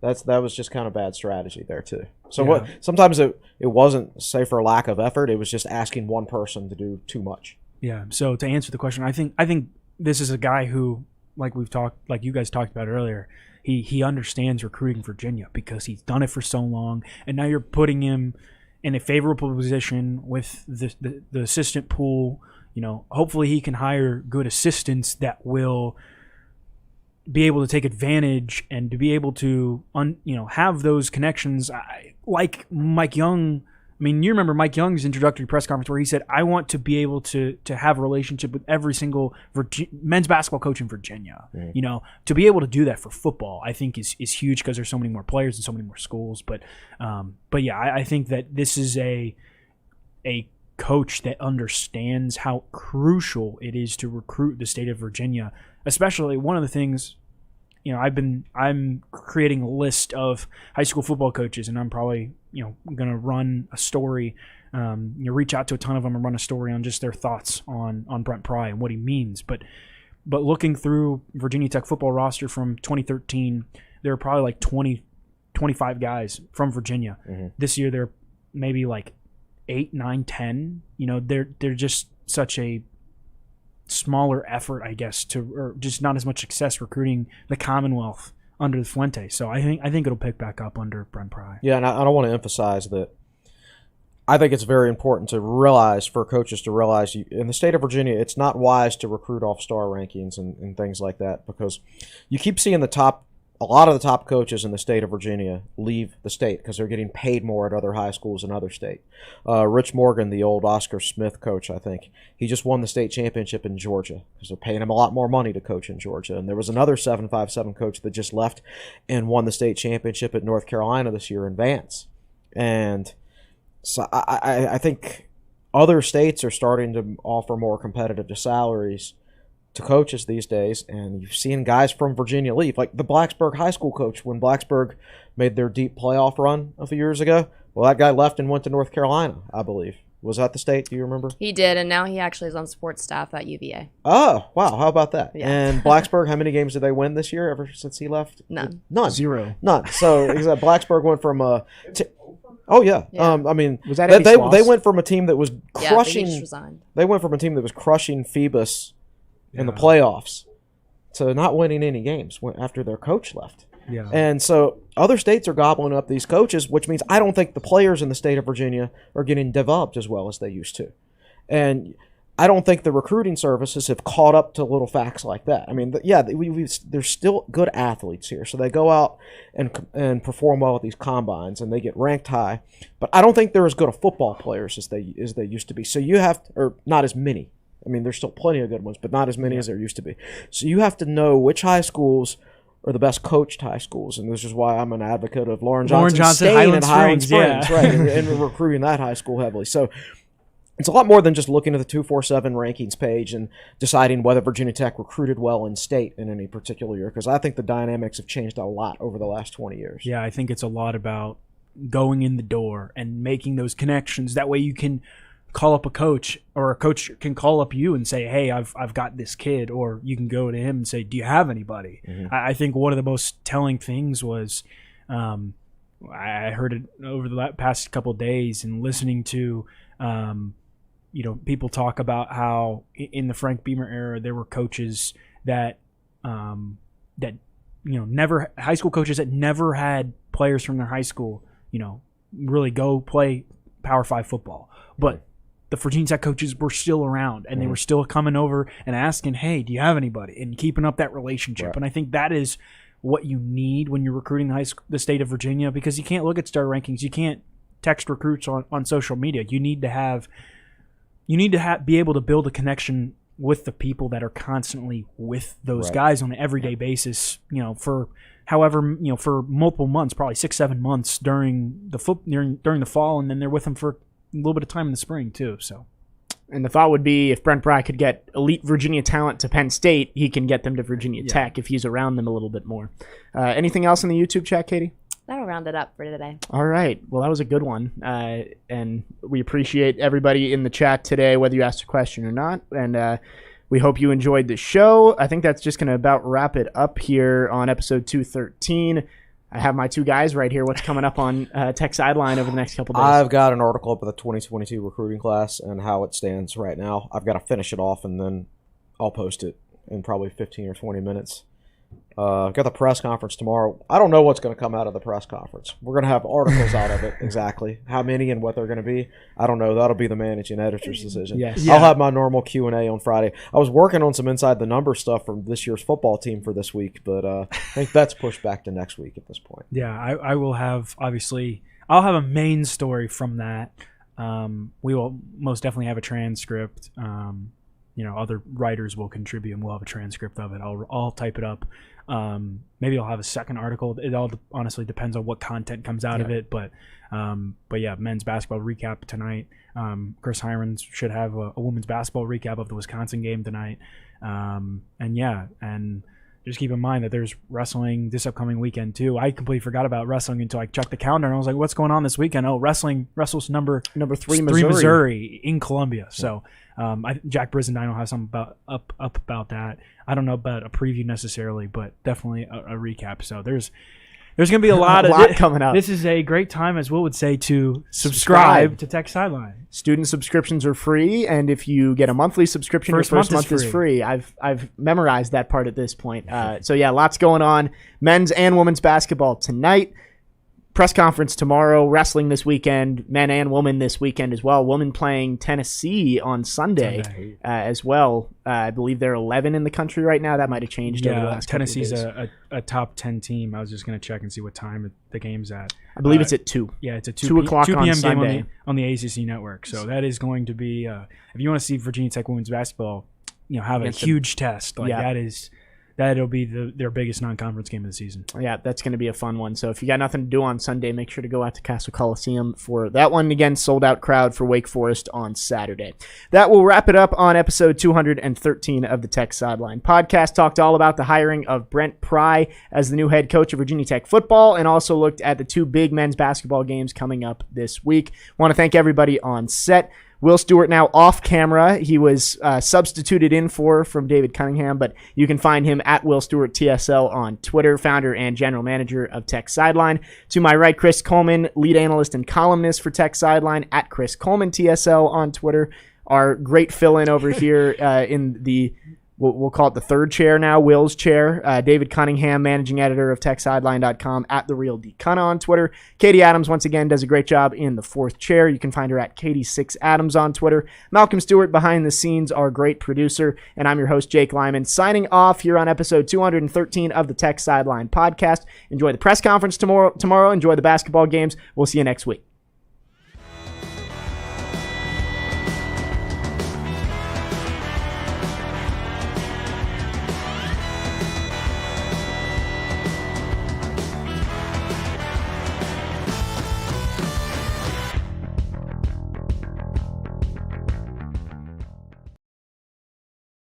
That was just kind of bad strategy there too. So sometimes it wasn't, say, for lack of effort. It was just asking one person to do too much. Yeah. So to answer the question, I think this is a guy who, like you guys talked about earlier, he understands recruiting Virginia because he's done it for so long, and now you're putting him in a favorable position with the assistant pool. Hopefully he can hire good assistants that will be able to take advantage and to be able to have those connections. Like Mike Young. I mean, you remember Mike Young's introductory press conference where he said, I want to be able to have a relationship with every single men's basketball coach in Virginia. Mm-hmm. To be able to do that for football, I think is huge because there's so many more players and so many more schools. But yeah, I think that this is a coach that understands how crucial it is to recruit the state of Virginia. Especially one of the things, I'm creating a list of high school football coaches, and I'm probably, going to run a story, reach out to a ton of them and run a story on just their thoughts on Brent Pry and what he means. But looking through Virginia Tech football roster from 2013, there are probably like 20, 25 guys from Virginia. Mm-hmm. This year, they're maybe like 8, 9, 10. They're just such a smaller effort, I guess, or just not as much success recruiting the Commonwealth under the Fuente. So I think it'll pick back up under Brent Pry. Yeah, and I don't want to emphasize that. I think it's very important for coaches to realize in the state of Virginia, it's not wise to recruit off star rankings and things like that, because you keep seeing a lot of the top coaches in the state of Virginia leave the state because they're getting paid more at other high schools in other state. Rich Morgan, the old Oscar Smith coach, I think, he just won the state championship in Georgia because they're paying him a lot more money to coach in Georgia. And there was another 757 coach that just left and won the state championship at North Carolina this year in Vance. And so I think other states are starting to offer more competitive salaries to coaches these days, and you've seen guys from Virginia leave, like the Blacksburg high school coach when Blacksburg made their deep playoff run a few years ago. Well, that guy left and went to North Carolina, I believe. Was that the state? Do you remember? He did, and now he actually is on sports staff at UVA. Oh, wow. How about that? Yeah. And Blacksburg, how many games did they win this year ever since he left? None. Zero. None. So Blacksburg went from oh yeah. Yeah. I mean, was that they went from a team that was crushing. Yeah, he just resigned. They went from a team that was crushing Phoebus in the playoffs to not winning any games after their coach left. Yeah. And so other states are gobbling up these coaches, which means I don't think the players in the state of Virginia are getting developed as well as they used to. And I don't think the recruiting services have caught up to little facts like that. I mean, there's still good athletes here. So they go out and perform well at these combines and they get ranked high. But I don't think they're as good of football players as they used to be. So you have or not as many. I mean, there's still plenty of good ones, but not as many as there used to be. So you have to know which high schools are the best coached high schools, and this is why I'm an advocate of Lauren Johnson staying at Highland Springs, right, and recruiting that high school heavily. So it's a lot more than just looking at the 247 rankings page and deciding whether Virginia Tech recruited well in state in any particular year, because I think the dynamics have changed a lot over the last 20 years. Yeah, I think it's a lot about going in the door and making those connections. That way you can call up a coach, or a coach can call up you and say, hey, I've got this kid, or you can go to him and say, do you have anybody? Mm-hmm. I think one of the most telling things was I heard it over the past couple of days and listening to people talk about how in the Frank Beamer era there were coaches that never, high school coaches that never had players from their high school really go play Power 5 football, but the Virginia Tech coaches were still around, and they were still coming over and asking, hey, do you have anybody? And keeping up that relationship. Right. And I think that is what you need when you're recruiting the state of Virginia, because you can't look at star rankings. You can't text recruits on social media. You need to be able to build a connection with the people that are constantly with those guys on an everyday basis, for however, for multiple months, probably 6-7 months during the fall, and then they're with them for a little bit of time in the spring too. So, and the thought would be, if Brent Pry could get elite Virginia talent to Penn State, he can get them to Virginia Tech if he's around them a little bit more. Anything else in the YouTube chat, Katie? That'll round it up for today. All right. Well, that was a good one. And we appreciate everybody in the chat today, whether you asked a question or not. And We hope you enjoyed the show. I think that's just going to about wrap it up here on episode 213. I have my two guys right here. What's coming up on Tech Sideline over the next couple days? I've got an article up of the 2022 recruiting class and how it stands right now. I've got to finish it off, and then I'll post it in probably 15 or 20 minutes. Got the press conference tomorrow. I don't know what's going to come out of the press conference. We're going to have articles out of it, exactly. How many and what they're going to be, I don't know. That'll be the managing editor's decision. Yes. I'll have my normal Q&A on Friday. I was working on some inside the number stuff from this year's football team for this week, but I think that's pushed back to next week at this point. Yeah, I will have, obviously, I'll have a main story from that. We will most definitely have a transcript. Other writers will contribute, and we'll have a transcript of it. I'll type it up. Maybe I'll have a second article. It all honestly depends on what content comes out of it. But yeah, men's basketball recap tonight. Chris Hirons should have a women's basketball recap of the Wisconsin game tonight. And just keep in mind that there's wrestling this upcoming weekend too. I completely forgot about wrestling until I checked the calendar, and I was like, "What's going on this weekend?" Oh, wrestles number 3 Missouri in Columbia. So Jack Brizendine will have something up about that. I don't know about a preview necessarily, but definitely a recap. So there's going to be a lot coming up. This is a great time, as Will would say, to subscribe to Tech Sideline. Student subscriptions are free, and if you get a monthly subscription, your first month is free. I've memorized that part at this point. So yeah, lots going on. Men's and women's basketball tonight. Press conference tomorrow. Wrestling this weekend. Men and women this weekend as well. Women playing Tennessee on Sunday as well. I believe they're 11 in the country right now. That might have changed over the last Tennessee's couple of days. a top 10 team. I was just going to check and see what time the game's at. I believe it's at 2. Yeah, it's a 2 o'clock 2 p.m. on game Sunday. on the ACC network. So that is going to be, if you want to see Virginia Tech women's basketball, have a huge test. That'll be their biggest non-conference game of the season. Yeah, that's going to be a fun one. So if you got nothing to do on Sunday, make sure to go out to Castle Coliseum for that one. Again, sold-out crowd for Wake Forest on Saturday. That will wrap it up on episode 213 of the Tech Sideline podcast. Talked all about the hiring of Brent Pry as the new head coach of Virginia Tech football, and also looked at the 2 big men's basketball games coming up this week. Want to thank everybody on set. Will Stewart now off camera. He was substituted in from David Cunningham, but you can find him at Will Stewart TSL on Twitter, founder and general manager of Tech Sideline. To my right, Chris Coleman, lead analyst and columnist for Tech Sideline at Chris Coleman TSL on Twitter. Our great fill-in over here in the we'll call it the third chair now, Will's chair. David Cunningham, managing editor of TechSideline.com, at The Real D Cunna on Twitter. Katie Adams, once again, does a great job in the fourth chair. You can find her at Katie6Adams on Twitter. Malcolm Stewart, behind the scenes, our great producer. And I'm your host, Jake Lyman, signing off here on episode 213 of the Tech Sideline podcast. Enjoy the press conference tomorrow. Enjoy the basketball games. We'll see you next week.